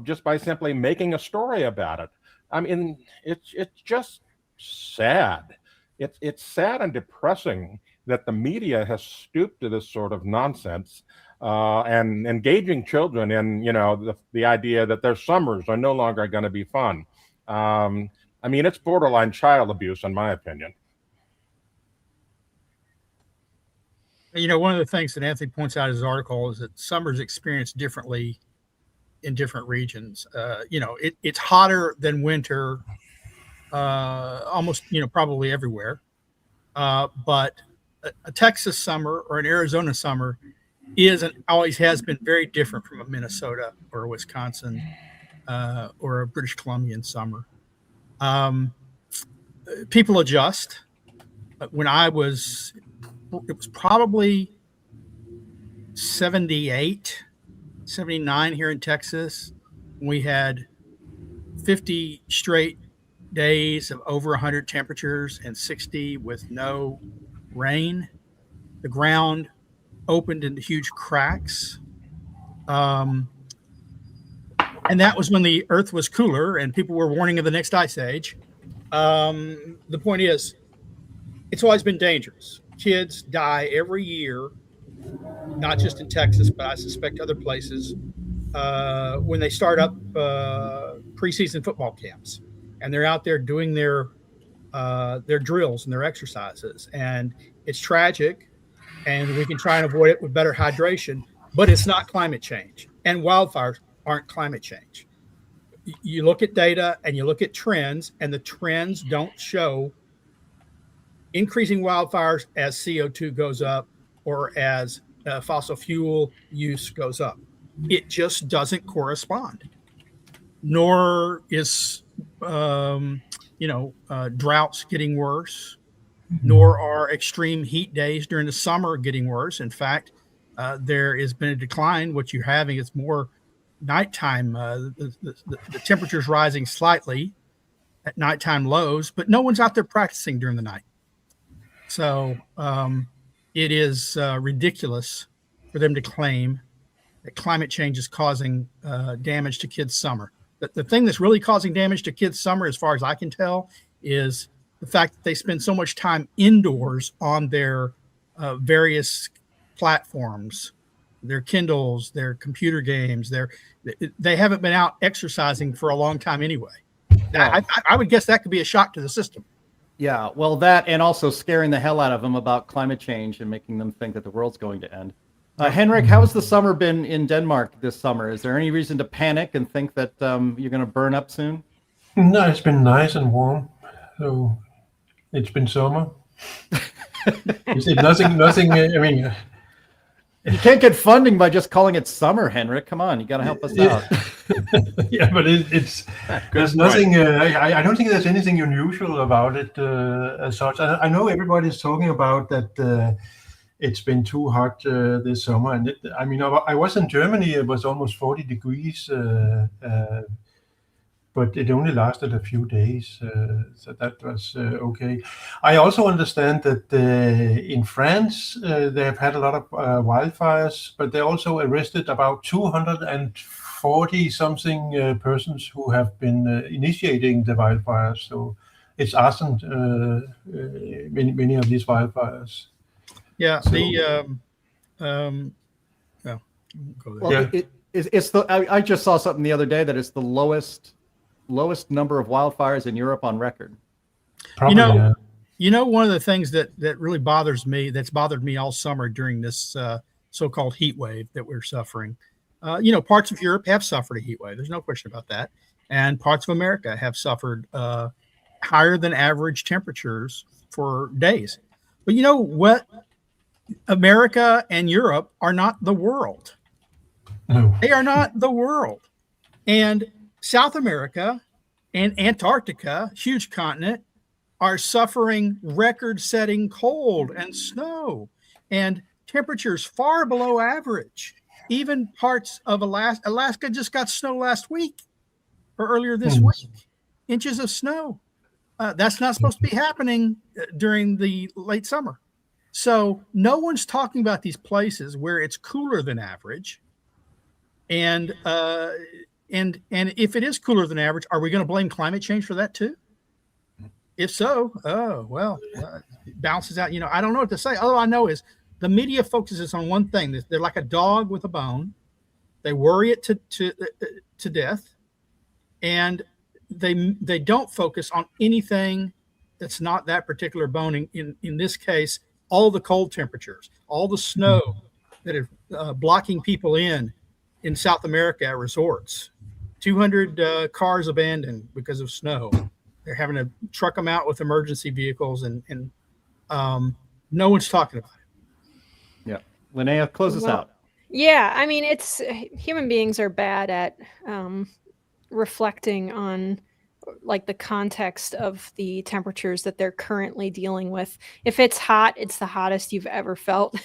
just by simply making a story about it. I mean, it's just sad. It's sad and depressing that the media has stooped to this sort of nonsense and engaging children in, the idea that their summers are no longer going to be fun. I mean, it's borderline child abuse, in my opinion. One of the things that Anthony points out in his article is that summer's experienced differently in different regions. It's hotter than winter, almost, probably everywhere. But a Texas summer or an Arizona summer always has been very different from a Minnesota or a Wisconsin or a British Columbian summer. People adjust. When it was probably 78, 79 here in Texas. We had 50 straight days of over 100 temperatures and 60 with no rain. The ground opened into huge cracks. And that was when the earth was cooler and people were warning of the next ice age. The point is, it's always been dangerous. Kids die every year, not just in Texas, but I suspect other places, when they start up preseason football camps, and they're out there doing their drills and their exercises. And it's tragic, and we can try and avoid it with better hydration, but it's not climate change. And wildfires aren't climate change. You look at data and you look at trends, and the trends don't show increasing wildfires as CO2 goes up or as fossil fuel use goes up. It just doesn't correspond. Nor is, droughts getting worse, nor are extreme heat days during the summer getting worse. In fact, there has been a decline. What you're having is more nighttime. The temperature's rising slightly at nighttime lows, but no one's out there practicing during the night. So it is ridiculous for them to claim that climate change is causing damage to kids' summer. The thing that's really causing damage to kids' summer, as far as I can tell, is the fact that they spend so much time indoors on their various platforms, their Kindles, their computer games. They haven't been out exercising for a long time anyway. I would guess that could be a shock to the system. Yeah, well, that and also scaring the hell out of them about climate change and making them think that the world's going to end. Henrik, how has the summer been in Denmark this summer? Is there any reason to panic and think that you're going to burn up soon? No, it's been nice and warm. So it's been summer. Is it nothing? I mean, you can't get funding by just calling it summer, Henrik. Come on, you got to help us out. Yeah, but there's nothing. I don't think there's anything unusual about it as such. I know everybody's talking about that. It's been too hot this summer, and I was in Germany. It was almost 40 degrees, but it only lasted a few days, so that was okay. I also understand that in France they have had a lot of wildfires, but they also arrested about 240 something persons who have been initiating the wildfires. So it's arson, many of these wildfires. Yeah, So, I just saw something the other day that it's the lowest number of wildfires in Europe on record. probably, One of the things that really bothers me, that's bothered me all summer during this so-called heat wave that we're suffering. Parts of Europe have suffered a heat wave. There's no question about that. And parts of America have suffered higher than average temperatures for days. But you know what? America and Europe are not the world. No. They are not the world. And South America and Antarctica, huge continent, are suffering record-setting cold and snow and temperatures far below average. Even parts of Alaska just got snow last week or earlier this week, inches of snow. That's not supposed to be happening during the late summer. So no one's talking about these places where it's cooler than average. And if it is cooler than average, are we going to blame climate change for that too? If so, it balances out. I don't know what to say. All I know is the media focuses on one thing. They're like a dog with a bone. They worry it to death, and they don't focus on anything that's not that particular bone. In this case, all the cold temperatures, all the snow that are blocking people in South America at resorts. 200 cars abandoned because of snow. They're having to truck them out with emergency vehicles, and no one's talking about it. Yeah. Linnea, close us out. Yeah, I mean, it's human beings are bad at reflecting on like the context of the temperatures that they're currently dealing with. If it's hot, it's the hottest you've ever felt,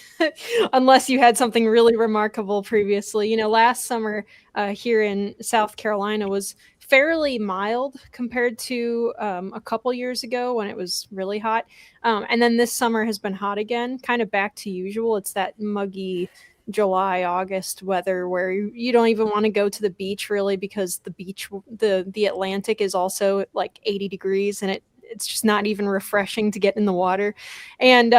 unless you had something really remarkable previously. Last summer here in South Carolina was fairly mild compared to a couple years ago when it was really hot. And then this summer has been hot again, kind of back to usual. It's that muggy July, August weather where you don't even want to go to the beach really, because the beach, the Atlantic is also like 80 degrees and it's just not even refreshing to get in the water. And,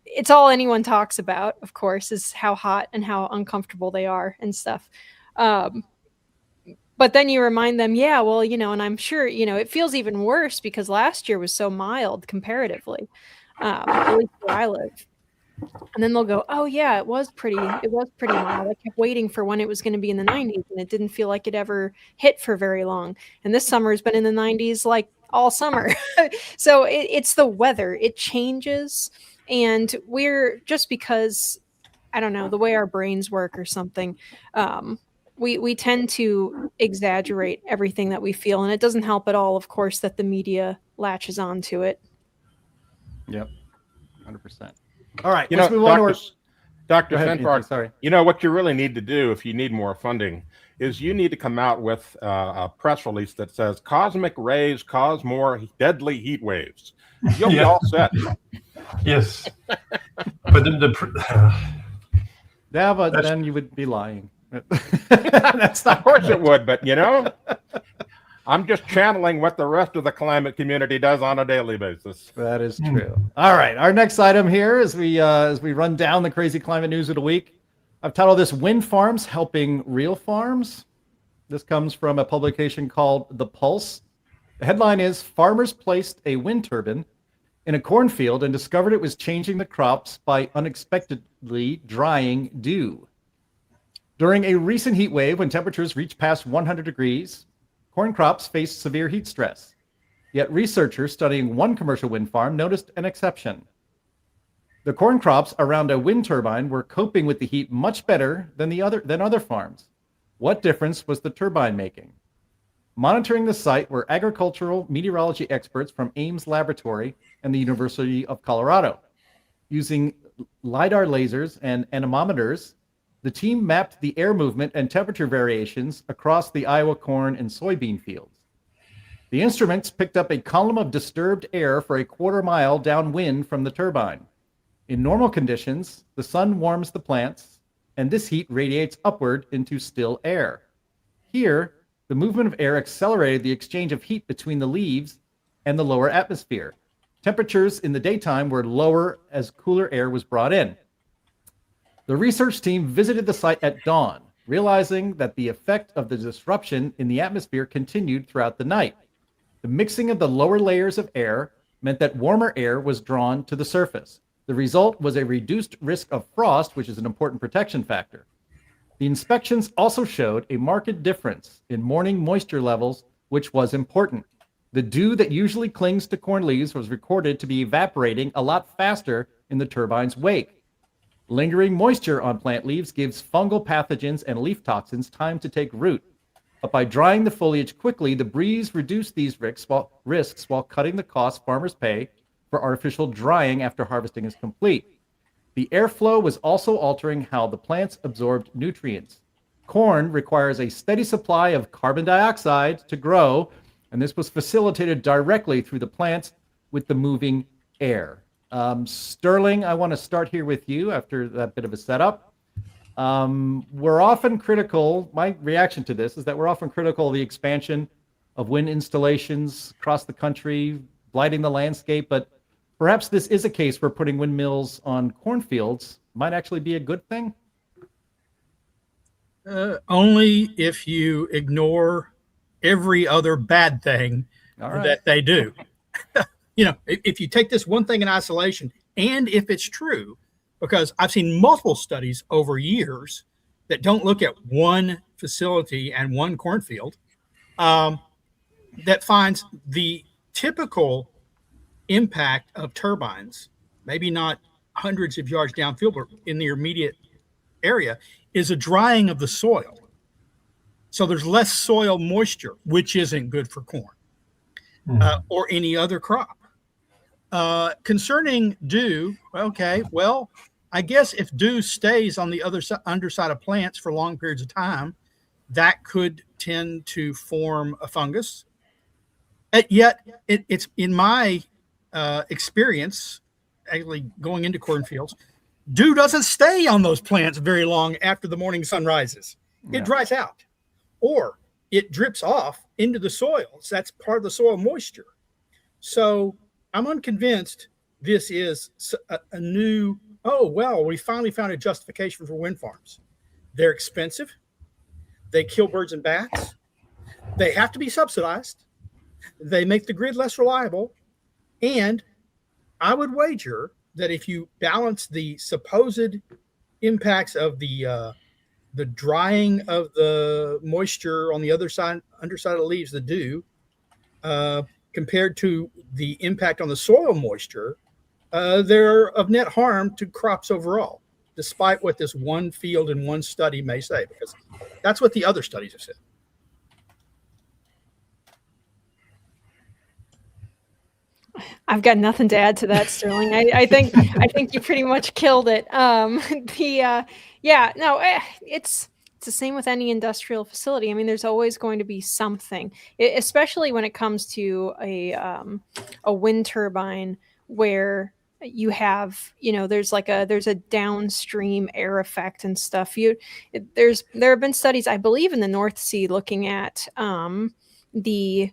it's all anyone talks about, of course, is how hot and how uncomfortable they are and stuff. But then you remind them, and I'm sure, it feels even worse because last year was so mild comparatively, at least where I live. And then they'll go, oh yeah, it was pretty mild. I kept waiting for when it was going to be in the 90s and it didn't feel like it ever hit for very long. And this summer has been in the 90s like all summer. So it's the weather. It changes. And we're just because, I don't know, the way our brains work or something, we tend to exaggerate everything that we feel. And it doesn't help at all, of course, that the media latches onto it. Yep. 100%. All right, let's move on to Dr. Svensmark, sorry. What you really need to do if you need more funding is you need to come out with a press release that says cosmic rays cause more deadly heat waves. You'll be all set. Yes. But then you would be lying. That's not of course it would, but I'm just channeling what the rest of the climate community does on a daily basis. That is true. All right. Our next item here as we run down the crazy climate news of the week. I've titled this Wind Farms Helping Real Farms. This comes from a publication called The Pulse. The headline is Farmers placed a wind turbine in a cornfield and discovered it was changing the crops by unexpectedly drying dew. During a recent heat wave when temperatures reached past 100 degrees, corn crops faced severe heat stress. Yet researchers studying one commercial wind farm noticed an exception. The corn crops around a wind turbine were coping with the heat much better than other farms. What difference was the turbine making? Monitoring the site were agricultural meteorology experts from Ames Laboratory and the University of Colorado. Using LiDAR lasers and anemometers, the team mapped the air movement and temperature variations across the Iowa corn and soybean fields. The instruments picked up a column of disturbed air for a quarter-mile downwind from the turbine. In normal conditions, the sun warms the plants, and this heat radiates upward into still air. Here, the movement of air accelerated the exchange of heat between the leaves and the lower atmosphere. Temperatures in the daytime were lower as cooler air was brought in. The research team visited the site at dawn, realizing that the effect of the disruption in the atmosphere continued throughout the night. The mixing of the lower layers of air meant that warmer air was drawn to the surface. The result was a reduced risk of frost, which is an important protection factor. The inspections also showed a marked difference in morning moisture levels, which was important. The dew that usually clings to corn leaves was recorded to be evaporating a lot faster in the turbine's wake. Lingering moisture on plant leaves gives fungal pathogens and leaf toxins time to take root. But by drying the foliage quickly, the breeze reduced these risks while cutting the cost farmers pay for artificial drying after harvesting is complete. The airflow was also altering how the plants absorbed nutrients. Corn requires a steady supply of carbon dioxide to grow, and this was facilitated directly through the plants with the moving air. Sterling, I want to start here with you after that bit of a setup. We're often critical, my reaction to this is that we're often critical of the expansion of wind installations across the country, blighting the landscape, but perhaps this is a case where putting windmills on cornfields might actually be a good thing? Only if you ignore every other bad thing that they do. If you take this one thing in isolation, and if it's true, because I've seen multiple studies over years that don't look at one facility and one cornfield, that finds the typical impact of turbines, maybe not hundreds of yards downfield, but in the immediate area, is a drying of the soil. So there's less soil moisture, which isn't good for corn or any other crop. Concerning dew, okay, well, I guess if dew stays on the underside of plants for long periods of time, that could tend to form a fungus. Yet, it's in my experience, actually going into cornfields, dew doesn't stay on those plants very long after the morning sun rises. It dries out, or it drips off into the soil. So that's part of the soil moisture. So I'm unconvinced this is a new, we finally found a justification for wind farms. They're expensive. They kill birds and bats. They have to be subsidized. They make the grid less reliable. And I would wager that if you balance the supposed impacts of the drying of the moisture on the underside of the leaves, the dew, compared to the impact on the soil moisture, they're of net harm to crops overall, despite what this one field and one study may say, because that's what the other studies have said. I've got nothing to add to that, Sterling. I think you pretty much killed it. It's the same with any industrial facility. I mean, there's always going to be something, especially when it comes to a wind turbine where you have, there's a downstream air effect and stuff. There have been studies, I believe, in the North Sea looking at the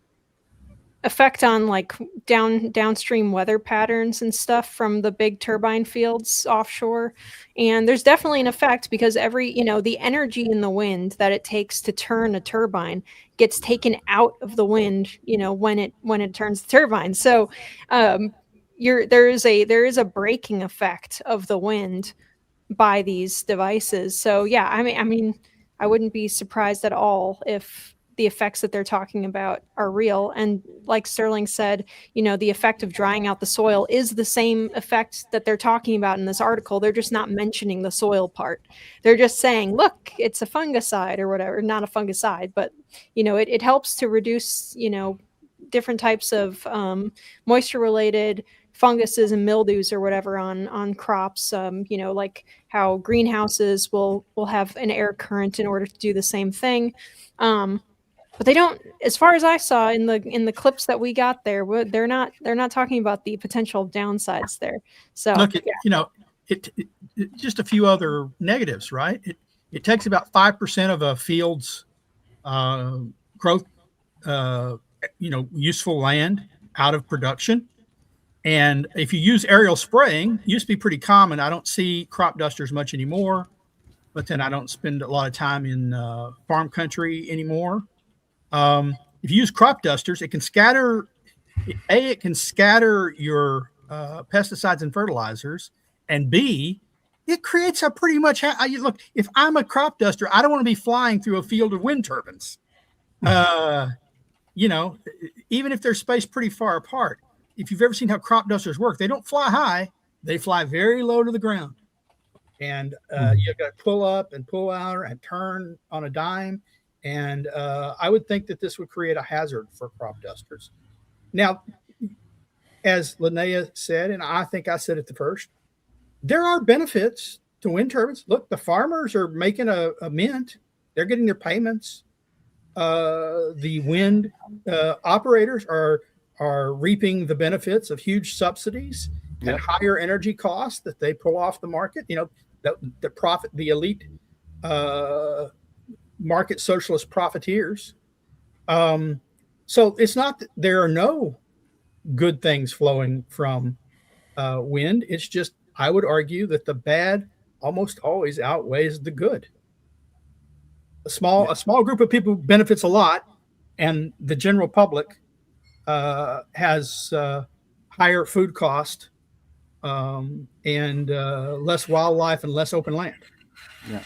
effect on like downstream weather patterns and stuff from the big turbine fields offshore. And there's definitely an effect because the energy in the wind that it takes to turn a turbine gets taken out of the wind, when it turns the turbine. So there is a braking effect of the wind by these devices. So yeah, I mean, I wouldn't be surprised at all if the effects that they're talking about are real. And like Sterling said, the effect of drying out the soil is the same effect that they're talking about in this article. They're just not mentioning the soil part. They're just saying, look, it's a fungicide or whatever, not a fungicide, but it helps to reduce, different types of moisture related funguses and mildews or whatever on crops, like how greenhouses will have an air current in order to do the same thing. But they don't, as far as I saw in the clips that we got there, they're not talking about the potential downsides there. So look, it just a few other negatives, right? It takes about 5% of a field's growth, useful land out of production. And if you use aerial spraying, it used to be pretty common. I don't see crop dusters much anymore, but then I don't spend a lot of time in farm country anymore. If you use crop dusters, it can scatter your pesticides and fertilizers, and B, it creates a pretty much look. If I'm a crop duster, I don't want to be flying through a field of wind turbines. Even if they're spaced pretty far apart. If you've ever seen how crop dusters work, they don't fly high; they fly very low to the ground. and you got to pull up and pull out and turn on a dime. And I would think that this would create a hazard for crop dusters. Now, as Linnea said, and I think I said it the first, there are benefits to wind turbines. Look, the farmers are making a mint. They're getting their payments. The wind operators are reaping the benefits of huge subsidies and higher energy costs that they pull off the market. You know, the profit, the elite market socialist profiteers. So it's not that there are no good things flowing from wind. It's just, I would argue that the bad almost always outweighs the good. A small group of people benefits a lot, and the general public has higher food cost and less wildlife and less open land. Yeah.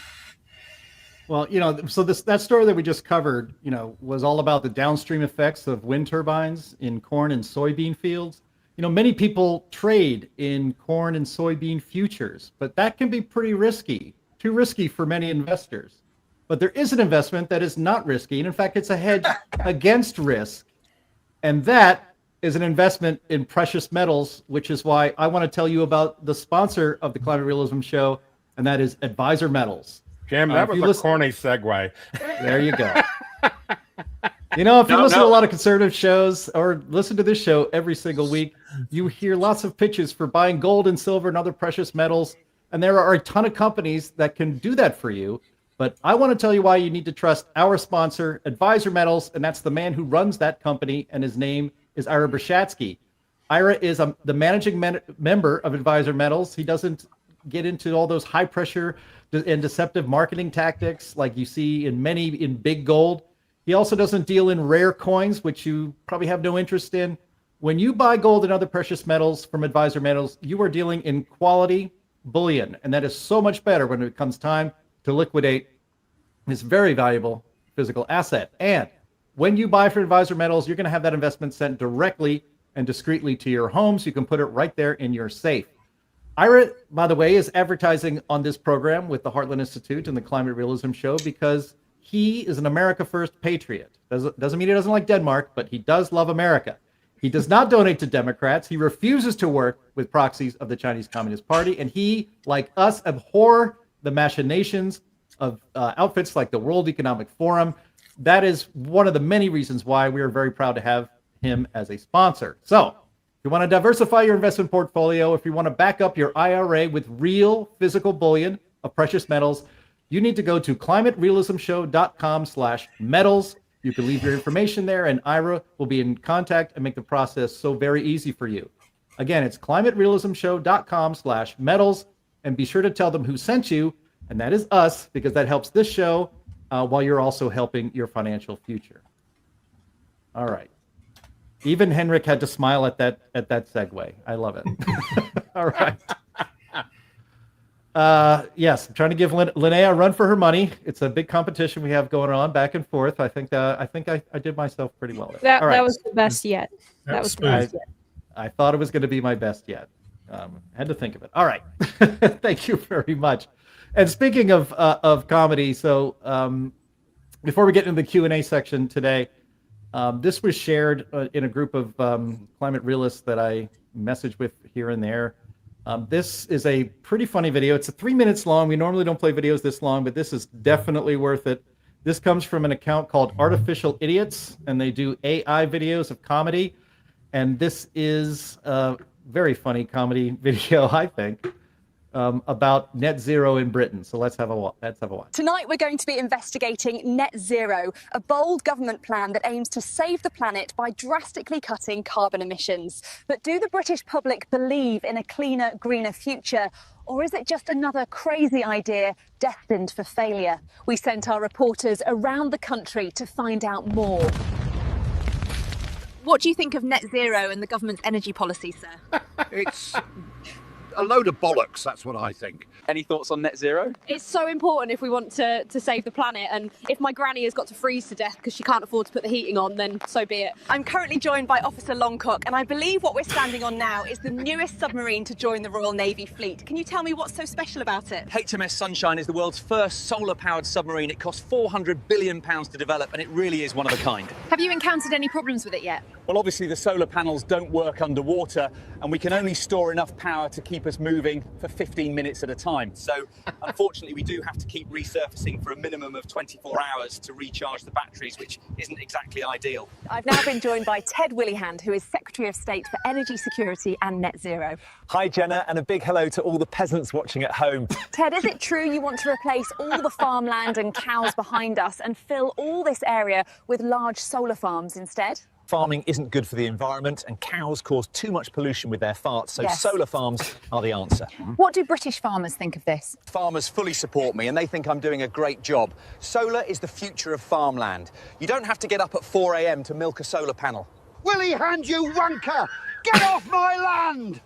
Well, you know, so that story that we just covered, you know, was all about the downstream effects of wind turbines in corn and soybean fields. You know, many people trade in corn and soybean futures, but that can be pretty risky, too risky for many investors. But there is an investment that is not risky, and in fact, it's a hedge against risk, and that is an investment in precious metals, which is why I want to tell you about the sponsor of the Climate Realism Show, and that is Advisor Metals. Jim, that was a corny segue. There you go. You know, if you listen to a lot of conservative shows or listen to this show every single week, you hear lots of pitches for buying gold and silver and other precious metals. And there are a ton of companies that can do that for you. But I want to tell you why you need to trust our sponsor, Advisor Metals. And that's the man who runs that company. And his name is Ira Brzezinski. Ira is the managing member of Advisor Metals. He doesn't get into all those high pressure and deceptive marketing tactics like you see in big gold. He also doesn't deal in rare coins, which you probably have no interest in. When you buy gold and other precious metals from Advisor Metals, you are dealing in quality bullion. And that is so much better when it comes time to liquidate this very valuable physical asset. And when you buy from Advisor Metals, you're going to have that investment sent directly and discreetly to your home, so you can put it right there in your safe. Ira, by the way, is advertising on this program with the Heartland Institute and the Climate Realism Show because he is an America First patriot. Doesn't mean he doesn't like Denmark, but he does love America. He does not donate to Democrats. He refuses to work with proxies of the Chinese Communist Party. And he, like us, abhor the machinations of outfits like the World Economic Forum. That is one of the many reasons why we are very proud to have him as a sponsor. So if you want to diversify your investment portfolio, if you want to back up your IRA with real physical bullion of precious metals, you need to go to climaterealismshow.com/metals. You can leave your information there, and Ira will be in contact and make the process so very easy for you. Again, it's climaterealismshow.com/metals, and be sure to tell them who sent you, and that is us, because that helps this show while you're also helping your financial future. All right. Even Henrik had to smile at that segue. I love it. All right. Yes, I'm trying to give Linnea a run for her money. It's a big competition we have going on back and forth. I think I did myself pretty well there. That was the best yet. That was the best yet. I thought it was going to be my best yet. Had to think of it. All right. Thank you very much. And speaking of comedy, so before we get into the Q&A section today, this was shared in a group of climate realists that I message with here and there. This is a pretty funny video. It's 3 minutes long. We normally don't play videos this long, but this is definitely worth it. This comes from an account called Artificial Idiots, and they do AI videos of comedy. And this is a very funny comedy video, I think, about net zero in Britain. So let's have a watch. Tonight, we're going to be investigating net zero, a bold government plan that aims to save the planet by drastically cutting carbon emissions. But do the British public believe in a cleaner, greener future? Or is it just another crazy idea destined for failure? We sent our reporters around the country to find out more. What do you think of net zero and the government's energy policy, sir? a load of bollocks, that's what I think. Any thoughts on net zero? It's so important if we want to save the planet, and if my granny has got to freeze to death because she can't afford to put the heating on, then so be it. I'm currently joined by Officer Longcock, and I believe what we're standing on now is the newest submarine to join the Royal Navy fleet. Can you tell me what's so special about it? HMS Sunshine is the world's first solar-powered submarine. It cost £400 billion to develop, and it really is one of a kind. Have you encountered any problems with it yet? Well, obviously the solar panels don't work underwater, and we can only store enough power to keep us moving for 15 minutes at a time. So, unfortunately, we do have to keep resurfacing for a minimum of 24 hours to recharge the batteries, which isn't exactly ideal. I've now been joined by Ted Willihan, who is Secretary of State for Energy Security and Net Zero. Hi, Jenna, and a big hello to all the peasants watching at home. Ted, is it true you want to replace all the farmland and cows behind us and fill all this area with large solar farms instead? Farming isn't good for the environment, and cows cause too much pollution with their farts, so Yes. solar farms are the answer. What do British farmers think of this? Farmers fully support me, and they think I'm doing a great job. Solar is the future of farmland. You don't have to get up at 4 a.m. to milk a solar panel. Willie Hand, you wanker! Get off my land!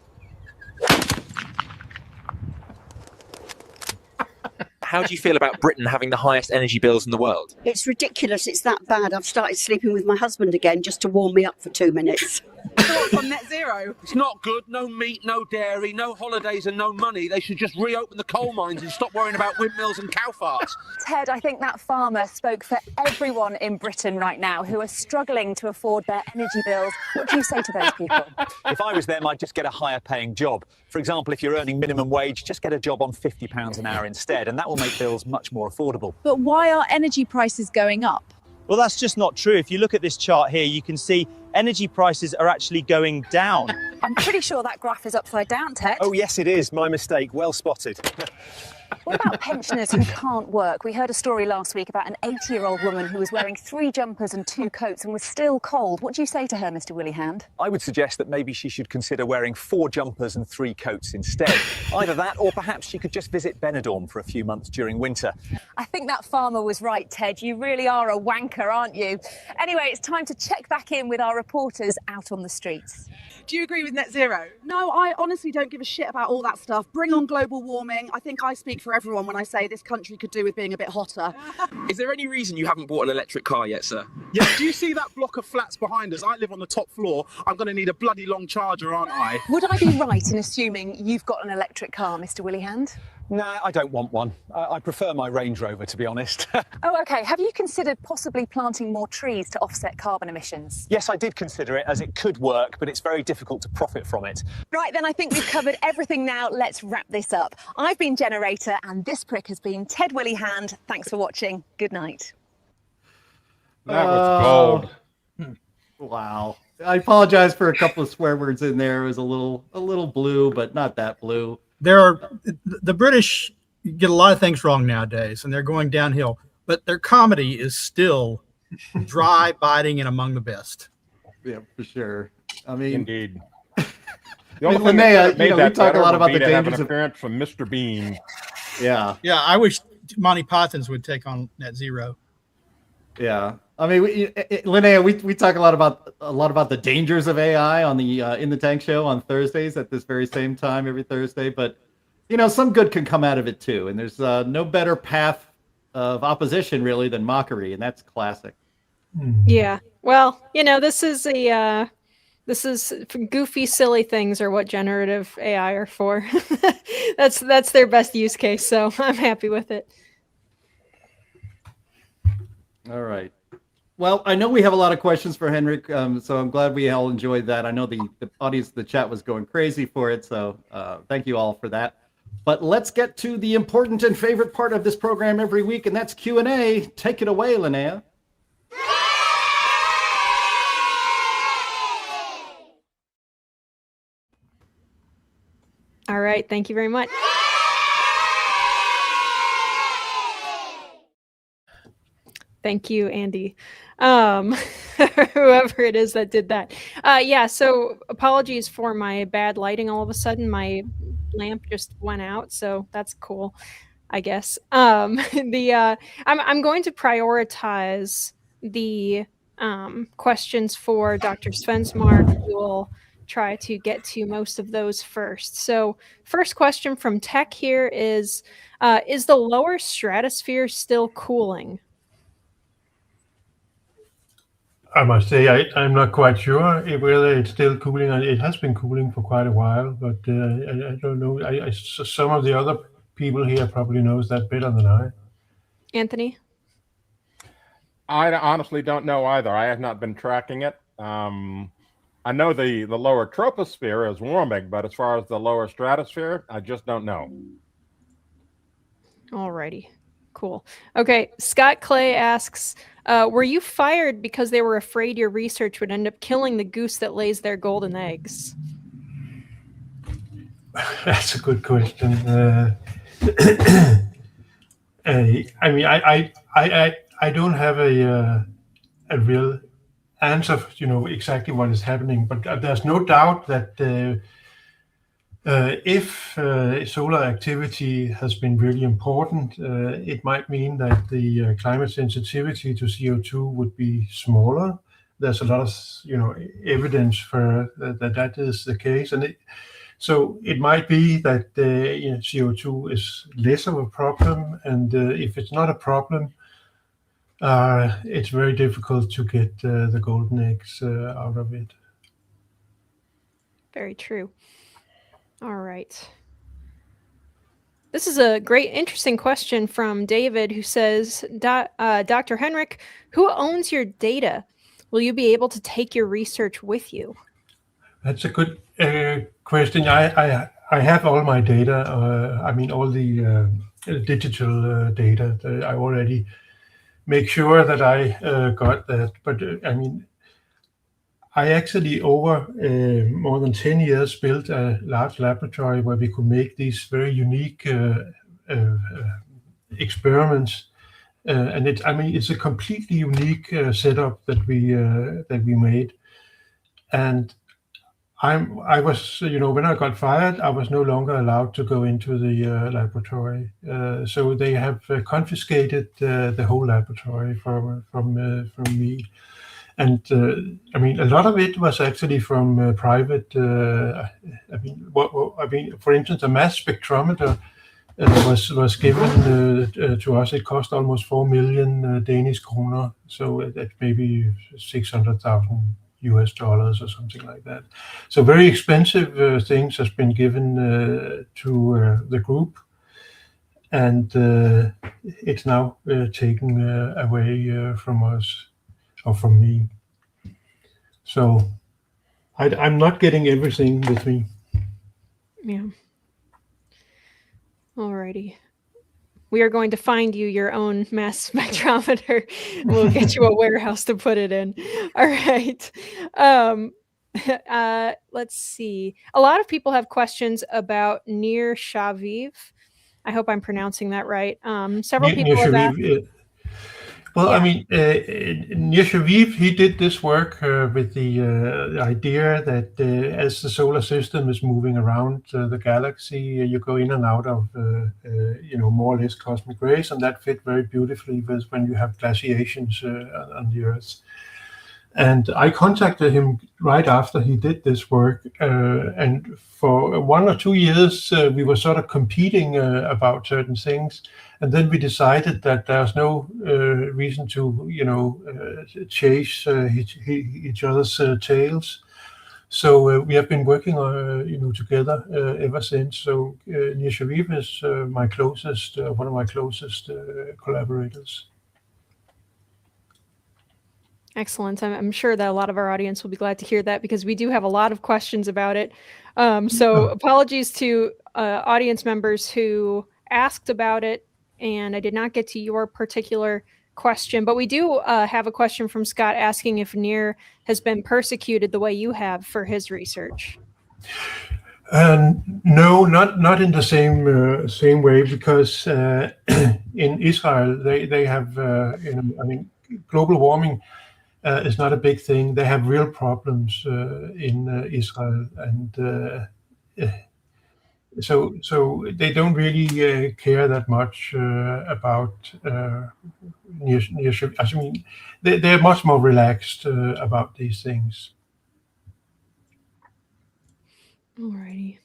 How do you feel about Britain having the highest energy bills in the world? It's ridiculous. It's that bad. I've started sleeping with my husband again just to warm me up for 2 minutes. Thoughts on net zero? It's not good. No meat, no dairy, no holidays and no money. They should just reopen the coal mines and stop worrying about windmills and cow farts. Ted, I think that farmer spoke for everyone in Britain right now who are struggling to afford their energy bills. What do you say to those people? If I was them, I'd just get a higher paying job. For example, if you're earning minimum wage, just get a job on £50 an hour instead, and that will make bills much more affordable. But why are energy prices going up? Well, that's just not true. If you look at this chart here, you can see energy prices are actually going down. I'm pretty sure that graph is upside down, Ted. Oh, yes, it is. My mistake. Well spotted. What about pensioners who can't work? We heard a story last week about an 80-year-old woman who was wearing 3 jumpers and 2 coats and was still cold. What do you say to her, Mr. Willihan? I would suggest that maybe she should consider wearing 4 jumpers and 3 coats instead. Either that, or perhaps she could just visit Benidorm for a few months during winter. I think that farmer was right, Ted. You really are a wanker, aren't you? Anyway, it's time to check back in with our reporters out on the streets. Do you agree with net zero? No, I honestly don't give a shit about all that stuff. Bring on global warming. I think I speak for everyone when I say this country could do with being a bit hotter. Is there any reason you haven't bought an electric car yet, sir? Yeah, do you see that block of flats behind us? I live on the top floor. I'm going to need a bloody long charger, aren't I? Would I be right in assuming you've got an electric car, Mr. Willihan? No, I don't want one. I prefer my Range Rover, to be honest. Oh, OK. Have you considered possibly planting more trees to offset carbon emissions? Yes, I did consider it, as it could work, but it's very difficult to profit from it. Right, then I think we've covered everything now. Let's wrap this up. I've been Generator, and this prick has been Ted Willihan. Thanks for watching. Good night. That was gold. Wow. I apologize for a couple of swear words in there. It was a little blue, but not that blue. The British get a lot of things wrong nowadays, and they're going downhill. But their comedy is still dry, biting, and among the best. Yeah, for sure. I mean, indeed. I mean, Linnea, we talk a lot about the dangers of of appearance from Mr. Bean. Yeah. Yeah, I wish Monty Python's would take on net zero. Yeah. I mean, Linnea, we talk a lot about the dangers of AI on the In the Tank show on Thursdays at this very same time every Thursday. But some good can come out of it too. And there's no better path of opposition really than mockery, and that's classic. Yeah. Well, this is goofy, silly things are what generative AI are for. That's their best use case. So I'm happy with it. All right. Well, I know we have a lot of questions for Henrik, so I'm glad we all enjoyed that. I know the audience, the chat was going crazy for it, so thank you all for that. But let's get to the important and favorite part of this program every week, and that's Q&A. Take it away, Linnea. All right. Thank you very much. Thank you, Andy. Whoever it is that did that. Yeah, so apologies for my bad lighting. All of a sudden, my lamp just went out, so that's cool, I guess. I'm going to prioritize the questions for Dr. Svensmark. We will try to get to most of those first. So first question from Tech here is the lower stratosphere still cooling? I must say I'm not quite sure whether it's still cooling. It has been cooling for quite a while, but I don't know. Some of the other people here probably knows that better than I. Anthony? I honestly don't know either. I have not been tracking it. I know the lower troposphere is warming, but as far as the lower stratosphere, I just don't know. Alrighty, cool. Okay, Scott Clay asks, were you fired because they were afraid your research would end up killing the goose that lays their golden eggs? That's a good question. I mean, I don't have a real answer, exactly what is happening, but there's no doubt that if solar activity has been really important, it might mean that the climate sensitivity to CO2 would be smaller. There's a lot of evidence for that is the case, and so it might be that CO2 is less of a problem, and if it's not a problem, it's very difficult to get the golden eggs out of it. Very true. All right. This is a great, interesting question from David, who says, Dr. Henrik, who owns your data? Will you be able to take your research with you? That's a good question. I have all my data. I mean, all the digital data. I already make sure that I got that. But I mean, I actually over more than 10 years built a large laboratory where we could make these very unique experiments. And it's a completely unique setup that we made. And I was, when I got fired, I was no longer allowed to go into the laboratory. So they have confiscated the whole laboratory from me. And a lot of it was actually from private. For instance, a mass spectrometer was given to us. It cost almost 4 million Danish kroner. So that's maybe $600,000 or something like that. So very expensive things has been given to the group, and it's now taken away from us. Or from me. So I'm not getting everything with me. Yeah. Alrighty. We are going to find you your own mass spectrometer. We'll get you a warehouse to put it in. All right. Let's see. A lot of people have questions about Nir Shaviv. I hope I'm pronouncing that right. Several people have asked. Well, yeah. Nir Shaviv, he did this work with the idea that as the solar system is moving around the galaxy, you go in and out of, more or less cosmic rays, and that fit very beautifully with when you have glaciations on the Earth. And I contacted him right after he did this work, and for 1 or 2 years we were sort of competing about certain things, and then we decided that there's no reason to chase each other's tails. So we have been working together ever since. So Nir Shaviv is one of my closest collaborators. Excellent. I'm sure that a lot of our audience will be glad to hear that, because we do have a lot of questions about it. So apologies to audience members who asked about it, and I did not get to your particular question, but we do have a question from Scott asking if Nir has been persecuted the way you have for his research. No, not in the same way, because in Israel they have global warming is not a big thing. They have real problems in Israel, and so they don't really care that much about Nir Shaviv. They're much more relaxed about these things. Alrighty.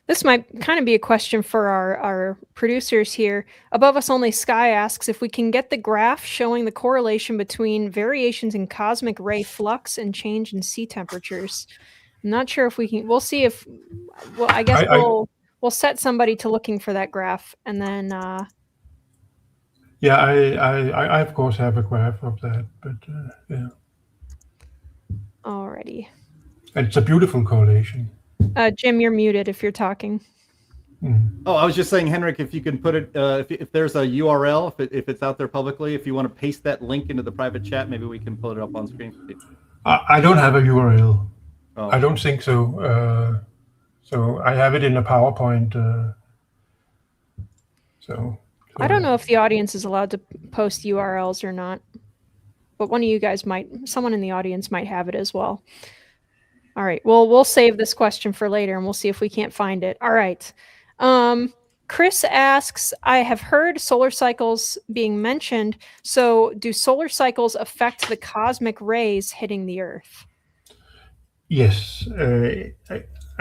This might kind of be a question for our producers here. Above Us Only Sky asks if we can get the graph showing the correlation between variations in cosmic ray flux and change in sea temperatures. I'm not sure if we can. We'll see if. Well, I guess we'll set somebody to looking for that graph, and then. Yeah, I of course have a graph of that, but yeah. Alrighty. And it's a beautiful correlation. Jim, you're muted if you're talking. Oh, I was just saying, Henrik, if you can put it, if there's a URL, if it's out there publicly, if you want to paste that link into the private chat, maybe we can pull it up on screen. I don't have a URL. Oh. I don't think so. So I have it in a PowerPoint. So I don't know if the audience is allowed to post URLs or not, but one of you guys might, someone in the audience might have it as well. All right. Well, we'll save this question for later and we'll see if we can't find it. All right. Chris asks, I have heard solar cycles being mentioned. So do solar cycles affect the cosmic rays hitting the Earth? Yes. I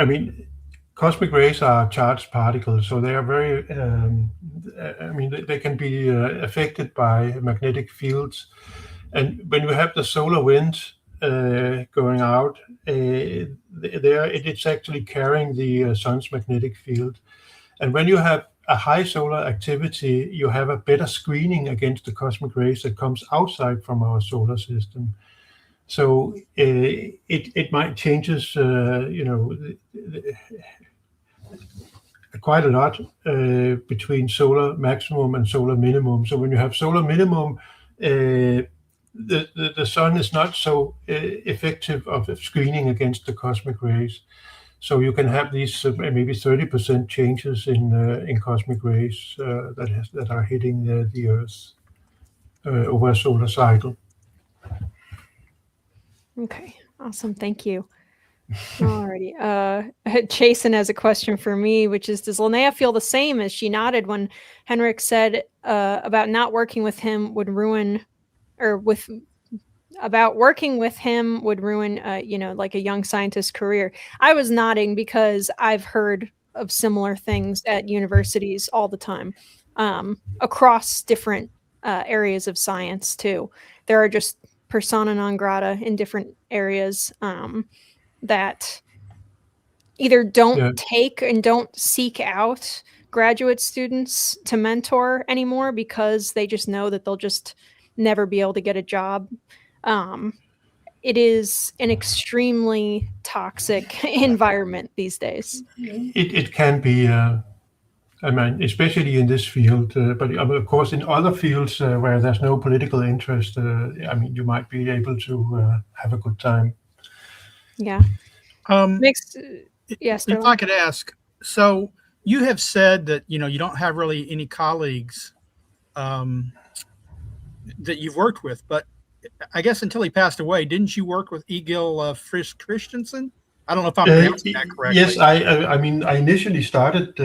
mean, cosmic rays are charged particles, so they are very, I mean, they can be affected by magnetic fields. And when you have the solar wind going out, it's actually carrying the sun's magnetic field. And when you have a high solar activity, you have a better screening against the cosmic rays that comes outside from our solar system. So it might changes, quite a lot between solar maximum and solar minimum. So when you have solar minimum, the sun is not so effective of screening against the cosmic rays. So you can have these maybe 30% changes in cosmic rays that are hitting the Earth over a solar cycle. Okay, awesome. Thank you. Alrighty. Jason has a question for me, which is, does Linnea feel the same as she nodded when Henrik said about not working with him would ruin, or about working with him would ruin, like a young scientist's career? I was nodding because I've heard of similar things at universities all the time, across different areas of science too. There are just persona non grata in different areas that either don't take and don't seek out graduate students to mentor anymore because they just know that they'll just never be able to get a job. It is an extremely toxic environment these days. It can be, I mean, especially in this field, but of course in other fields where there's no political interest, I mean, you might be able to have a good time. Yeah. Yes. If I could ask, so you have said that, you don't have really any colleagues that you've worked with, but I guess until he passed away, didn't you work with Egil Frisk Christensen? I don't know if I'm pronouncing that correctly. Yes, I mean, I initially started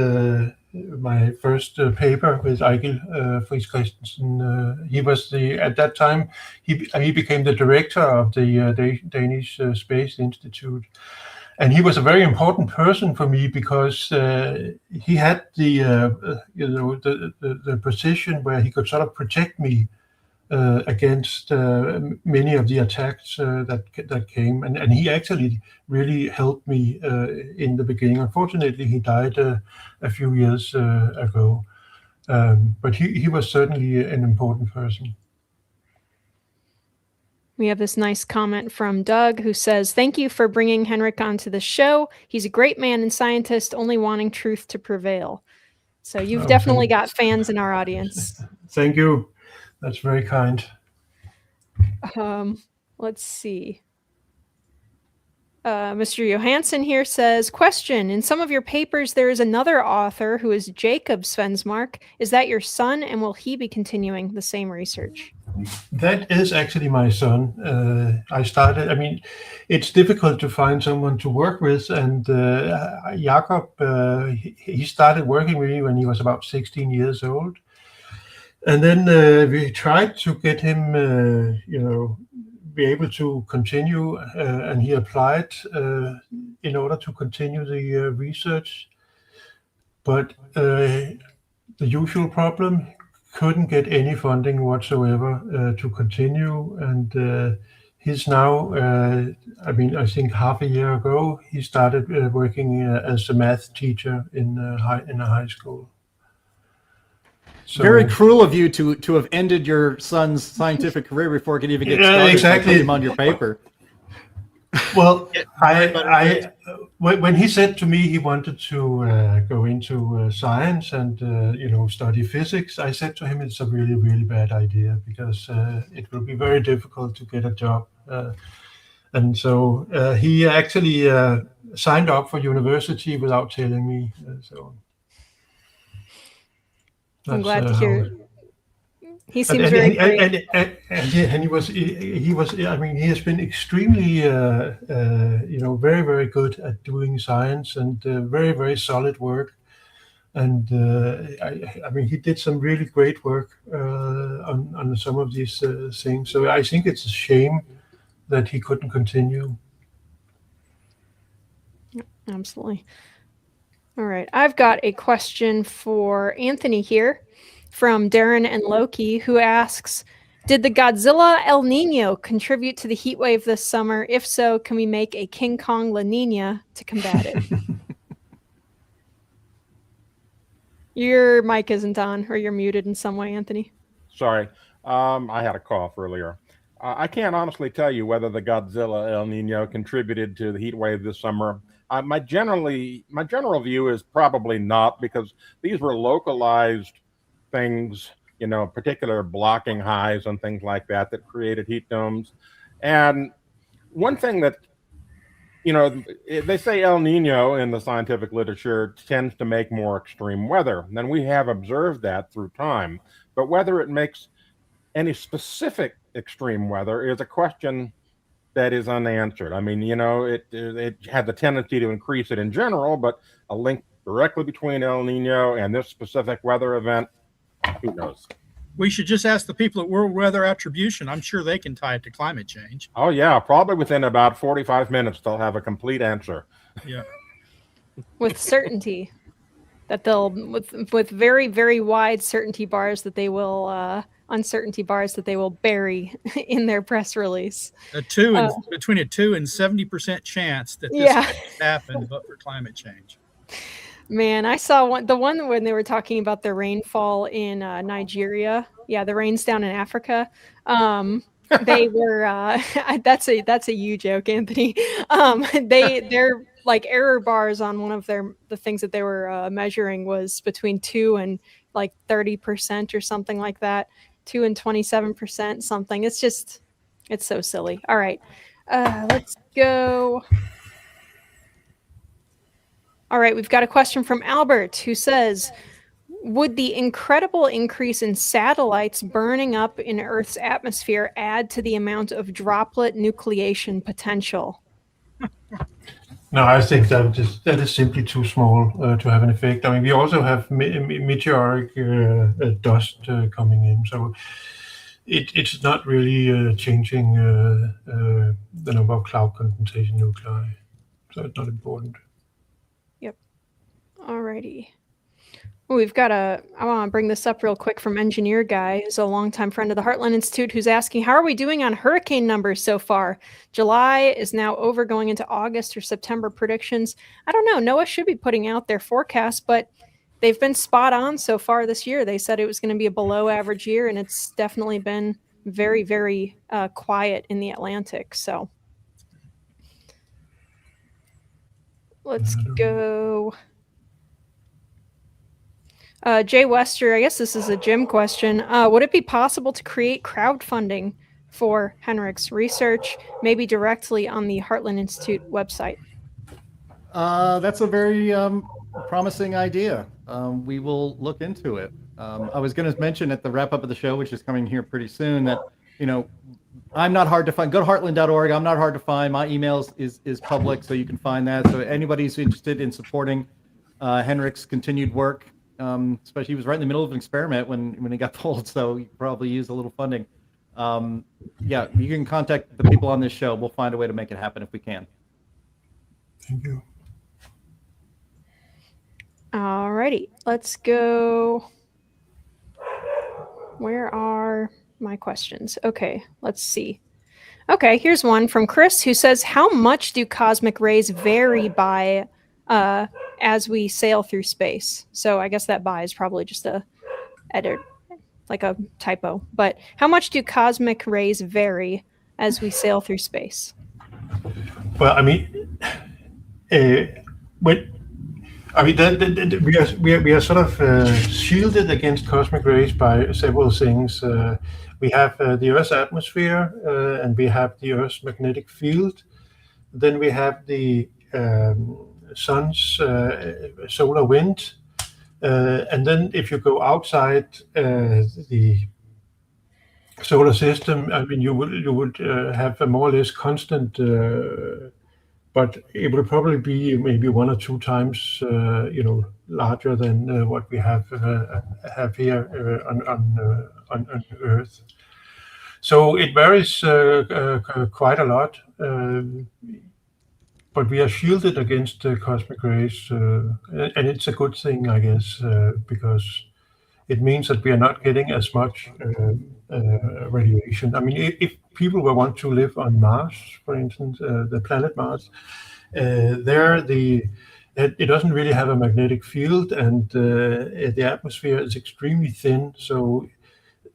my first paper with Egil Frisk Christensen. He was at that time, he became the director of the Danish Space Institute. And he was a very important person for me because he had the position where he could sort of protect me against many of the attacks that came, and he actually really helped me in the beginning. Unfortunately, he died a few years ago, but he was certainly an important person. We have this nice comment from Doug who says, thank you for bringing Henrik onto the show. He's a great man and scientist, only wanting truth to prevail. So you've definitely got fans in our audience. Thank you. That's very kind. Let's see. Mr. Johansson here says, question, in some of your papers, there is another author who is Jacob Svensmark. Is that your son? And will he be continuing the same research? That is actually my son. I mean, it's difficult to find someone to work with. And Jakob, he started working with me when he was about 16 years old. And then we tried to get him, be able to continue, and he applied in order to continue the research. But the usual problem, couldn't get any funding whatsoever to continue. And he's now, I think half a year ago, he started working as a math teacher in a high school. So, very cruel of you to have ended your son's scientific career before it could even get started. Exactly. By him on your paper. Well, when he said to me he wanted to go into science and study physics, I said to him it's a really, really bad idea, because it will be very difficult to get a job. And so he actually signed up for university without telling me. So I'm glad to hear. He seems very great. And he was. I mean, he has been extremely, very, very good at doing science, and very, very solid work. And I mean, he did some really great work on some of these things. So I think it's a shame that he couldn't continue. Absolutely. All right. I've got a question for Anthony here from Darren and Loki, who asks, did the Godzilla El Nino contribute to the heat wave this summer? If so, can we make a King Kong La Nina to combat it? Your mic isn't on, or you're muted in some way, Anthony. Sorry. I had a cough earlier. I can't honestly tell you whether the Godzilla El Nino contributed to the heat wave this summer. My general view is probably not, because these were localized things, particular blocking highs and things like that created heat domes. And one thing that, they say El Nino in the scientific literature tends to make more extreme weather, and we have observed that through time. But whether it makes any specific extreme weather is a question that is unanswered. I mean, it had the tendency to increase it in general, but a link directly between El Nino and this specific weather event, who knows? We should just ask the people at World Weather Attribution. I'm sure they can tie it to climate change. Oh yeah, probably within about 45 minutes they'll have a complete answer. Yeah. With certainty, that they'll with very, very wide certainty bars that they will uncertainty bars that they will bury in their press release. Between a 2 and 70% chance that this could happen, but for climate change. Man, I saw the one when they were talking about the rainfall in Nigeria. Yeah, the rains down in Africa. They were that's a you joke, Anthony. They're like error bars on one of the things that they were measuring was between 2 and like 30% or something like that. 2 and 27% something. It's so silly. All right, let's go. All right, we've got a question from Albert, who says, would the incredible increase in satellites burning up in Earth's atmosphere add to the amount of droplet nucleation potential? No, I think that is simply too small to have an effect. I mean, we also have meteoric dust coming in, so it's not really changing the number of cloud condensation nuclei. So it's not important. Yep. Alrighty. We've got I want to bring this up real quick from Engineer Guy, who's a longtime friend of the Heartland Institute, who's asking, how are we doing on hurricane numbers so far? July is now over, going into August or September predictions. I don't know. NOAA should be putting out their forecast, but they've been spot on so far this year. They said it was going to be a below average year, and it's definitely been very, very quiet in the Atlantic. So let's go. Jay Wester, I guess this is a Jim question. Would it be possible to create crowdfunding for Henrik's research, maybe directly on the Heartland Institute website? That's a very promising idea. We will look into it. I was going to mention at the wrap up of the show, which is coming here pretty soon, that I'm not hard to find. Go to heartland.org. I'm not hard to find. My email is public, so you can find that. So anybody who's interested in supporting Henrik's continued work, especially he was right in the middle of an experiment when he got told, so he probably used a little funding. Yeah, you can contact the people on this show. We'll find a way to make it happen if we can. Thank you. Alrighty, let's go. Where are my questions? Okay, let's see. Okay, here's one from Chris who says, how much do cosmic rays vary by as we sail through space? So I guess that by is probably just a edit, like a typo. But how much do cosmic rays vary as we sail through space? Well, I mean, we are sort of shielded against cosmic rays by several things. We have the Earth's atmosphere, and we have the Earth's magnetic field. Then we have the sun's solar wind. And then if you go outside the solar system, I mean, you would have a more or less constant, but it will probably be maybe 1 or 2 times, larger than what we have here on Earth. So it varies quite a lot, but we are shielded against cosmic rays, and it's a good thing, I guess, because it means that we are not getting as much radiation. I mean, if people will want to live on Mars, for instance, the planet Mars, it doesn't really have a magnetic field, and the atmosphere is extremely thin. So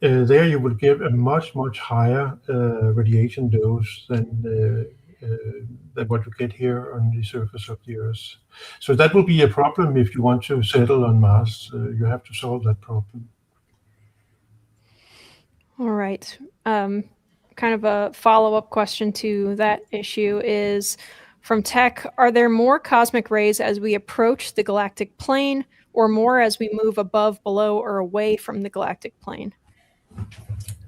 there you will give a much higher radiation dose than what you get here on the surface of the Earth. So that will be a problem if you want to settle on Mars. You have to solve that problem. All right. Kind of a follow-up question to that issue is from Tech, are there more cosmic rays as we approach the galactic plane, or more as we move above, below, or away from the galactic plane?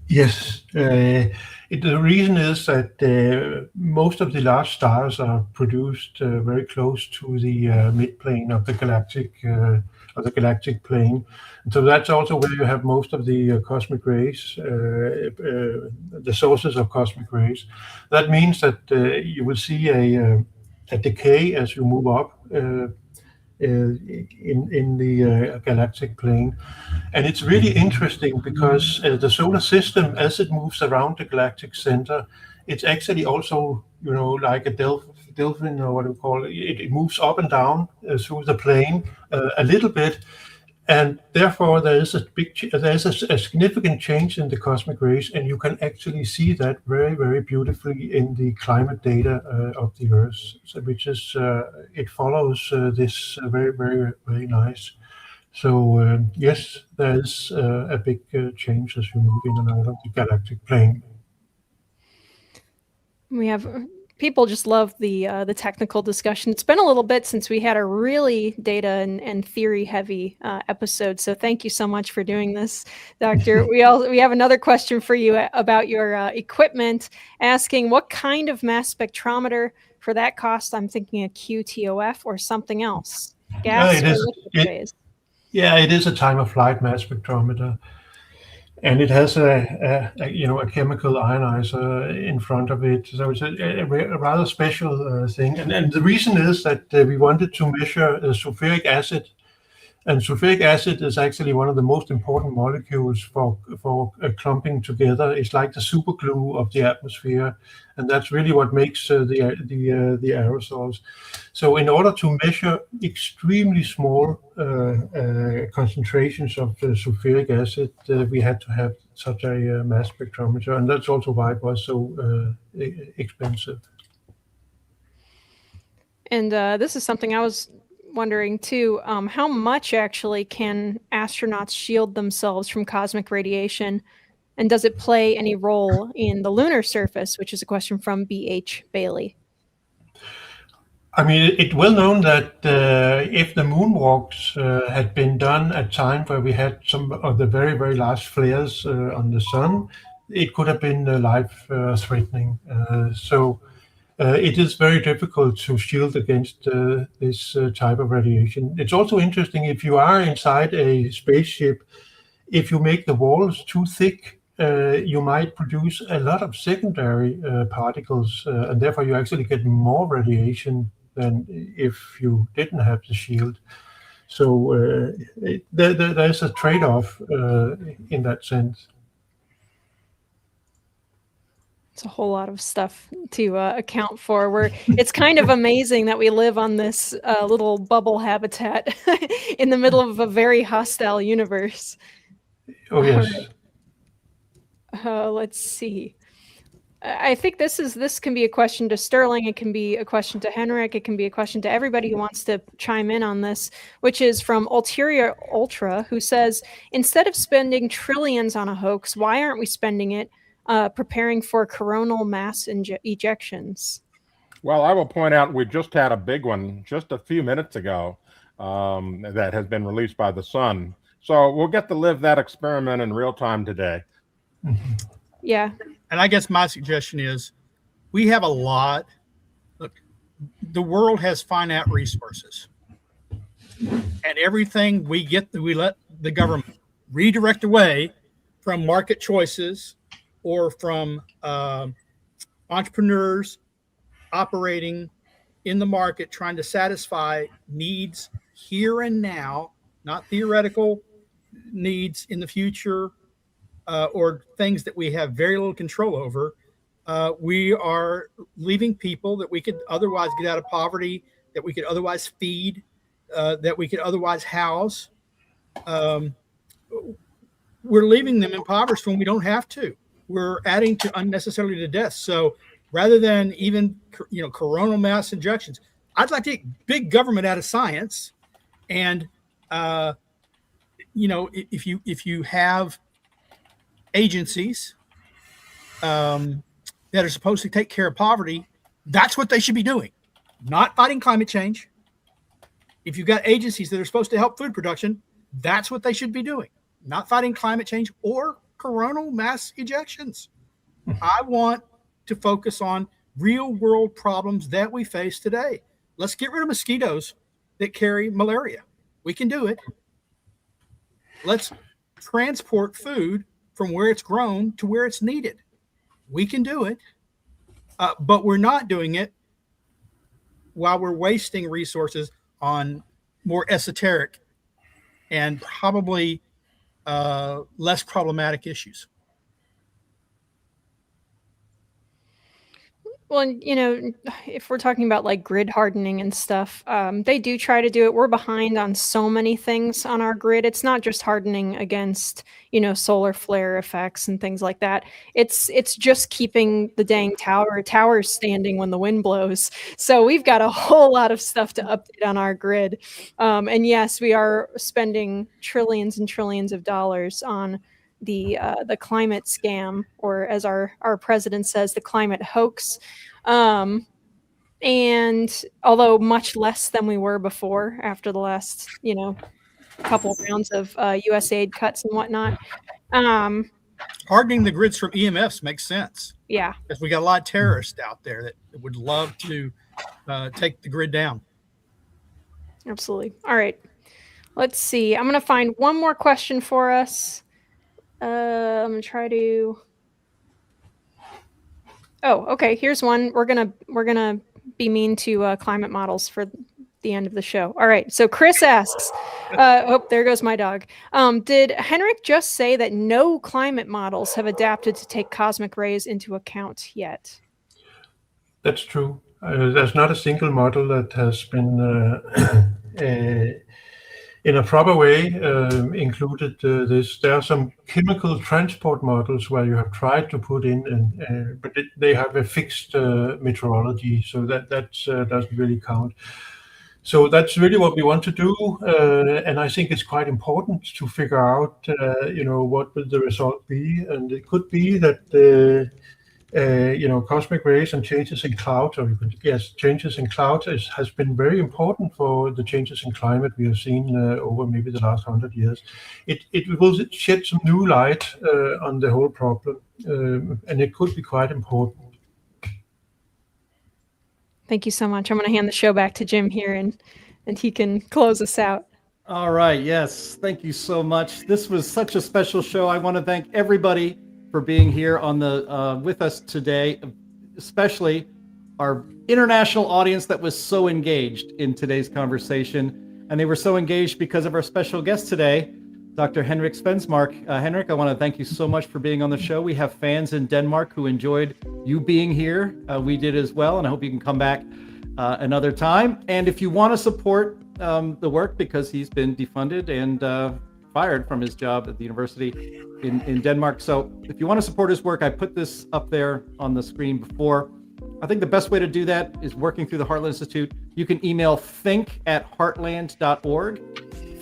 Yes. The reason is that most of the large stars are produced very close to the midplane of the galactic plane. And so that's also where you have most of the cosmic rays, the sources of cosmic rays. That means that you will see a decay as you move up in the galactic plane. And it's really interesting because the solar system, as it moves around the galactic center, it's actually also, like a delphin, or what do we call it? It moves up and down through the plane a little bit, and therefore there is a significant change in the cosmic rays, and you can actually see that very beautifully in the climate data of the Earth, which is it follows this very nice. So yes, there is a big change as you move in and out of the galactic plane. We have people just love the technical discussion. It's been a little bit since we had a really data and theory heavy episode. So thank you so much for doing this, Doctor. We have another question for you about your equipment, asking what kind of mass spectrometer. For that cost, I'm thinking a QTOF or something else. Gas or liquid phase? Yeah, it is a time of flight mass spectrometer. And it has a chemical ionizer in front of it, so it's a rather special thing. And the reason is that we wanted to measure sulfuric acid, and sulfuric acid is actually one of the most important molecules for clumping together. It's like the super glue of the atmosphere, and that's really what makes the aerosols. So in order to measure extremely small concentrations of sulfuric acid, we had to have such a mass spectrometer, and that's also why it was so expensive. And this is something I was wondering too, how much actually can astronauts shield themselves from cosmic radiation, and does it play any role in the lunar surface, which is a question from B.H. Bailey. I mean, it's well known that if the moonwalks had been done at a time where we had some of the very large flares on the sun, it could have been life-threatening. So it is very difficult to shield against this type of radiation. It's also interesting, if you are inside a spaceship, if you make the walls too thick, you might produce a lot of secondary particles, and therefore you actually get more radiation than if you didn't have the shield. So there's a trade-off in that sense. It's a whole lot of stuff to account for. It's kind of amazing that we live on this little bubble habitat in the middle of a very hostile universe. Oh, yes. Let's see. I think this can be a question to Sterling. It can be a question to Henrik. It can be a question to everybody who wants to chime in on this, which is from Ulterior Ultra, who says, instead of spending trillions on a hoax, why aren't we spending it preparing for coronal mass ejections? Well, I will point out we just had a big one just a few minutes ago that has been released by the Sun. So we'll get to live that experiment in real time today. Yeah. And I guess my suggestion is we have a lot. Look, the world has finite resources. And everything we get, we let the government redirect away from market choices or from entrepreneurs operating in the market, trying to satisfy needs here and now, not theoretical needs in the future or things that we have very little control over. We are leaving people that we could otherwise get out of poverty, that we could otherwise feed, that we could otherwise house. We're leaving them impoverished when we don't have to. We're adding to unnecessarily to death. So rather than even, coronal mass injections, I'd like to take big government out of science. And, if you have agencies that are supposed to take care of poverty, that's what they should be doing, not fighting climate change. If you've got agencies that are supposed to help food production, that's what they should be doing, not fighting climate change or coronal mass ejections. I want to focus on real world problems that we face today. Let's get rid of mosquitoes that carry malaria. We can do it. Let's transport food from where it's grown to where it's needed. We can do it, but we're not doing it while we're wasting resources on more esoteric and probably less problematic issues. Well, if we're talking about like grid hardening and stuff, they do try to do it. We're behind on so many things on our grid. It's not just hardening against, solar flare effects and things like that. It's just keeping the dang towers standing when the wind blows. So we've got a whole lot of stuff to update on our grid. And yes, we are spending trillions and trillions of dollars on the climate scam, or as our president says, the climate hoax. And although much less than we were before after the last, couple of rounds of US aid cuts and whatnot. Hardening the grids from EMFs makes sense. Yeah. Because we got a lot of terrorists out there that would love to take the grid down. Absolutely. All right. Let's see. I'm going to find one more question for us. I'm going to try to. Oh, okay. Here's one. We're gonna be mean to climate models for the end of the show. All right. So Chris asks. There goes my dog. Did Henrik just say that no climate models have adapted to take cosmic rays into account yet? That's true. There's not a single model that has been in a proper way included this. There are some chemical transport models where you have tried to put in, but they have a fixed meteorology, so that doesn't really count. So that's really what we want to do, and I think it's quite important to figure out, what will the result be, and it could be that cosmic rays and changes in clouds, changes in clouds has been very important for the changes in climate we have seen over maybe the last 100 years. It will shed some new light on the whole problem, and it could be quite important. Thank you so much. I'm going to hand the show back to Jim here, and he can close us out. All right. Yes. Thank you so much. This was such a special show. I want to thank everybody for for being here on the with us today, especially our international audience that was so engaged in today's conversation. And they were so engaged because of our special guest today, Dr. Henrik Svensmark. Henrik, I want to thank you so much for being on the show. We have fans in Denmark who enjoyed you being here. We did as well, and I hope you can come back another time. And if you want to support the work, because he's been defunded and fired from his job at the university in Denmark. So if you want to support his work, I put this up there on the screen before. I think the best way to do that is working through the Heartland Institute. You can email think@heartland.org,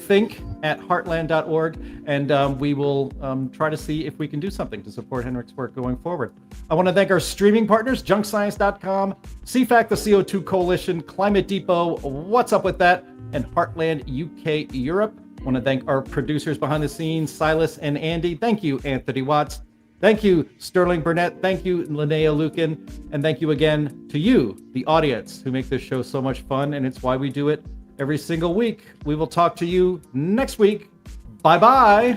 think@heartland.org, and we will try to see if we can do something to support Henrik's work going forward. I want to thank our streaming partners, junkscience.com, CFAC, the CO2 Coalition, Climate Depot, What's Up With That, and Heartland UK Europe. I want to thank our producers behind the scenes, Silas and Andy. Thank you, Anthony Watts. Thank you, Sterling Burnett. Thank you, Linnea Lueken. And thank you again to you, the audience, who make this show so much fun. And it's why we do it every single week. We will talk to you next week. Bye-bye.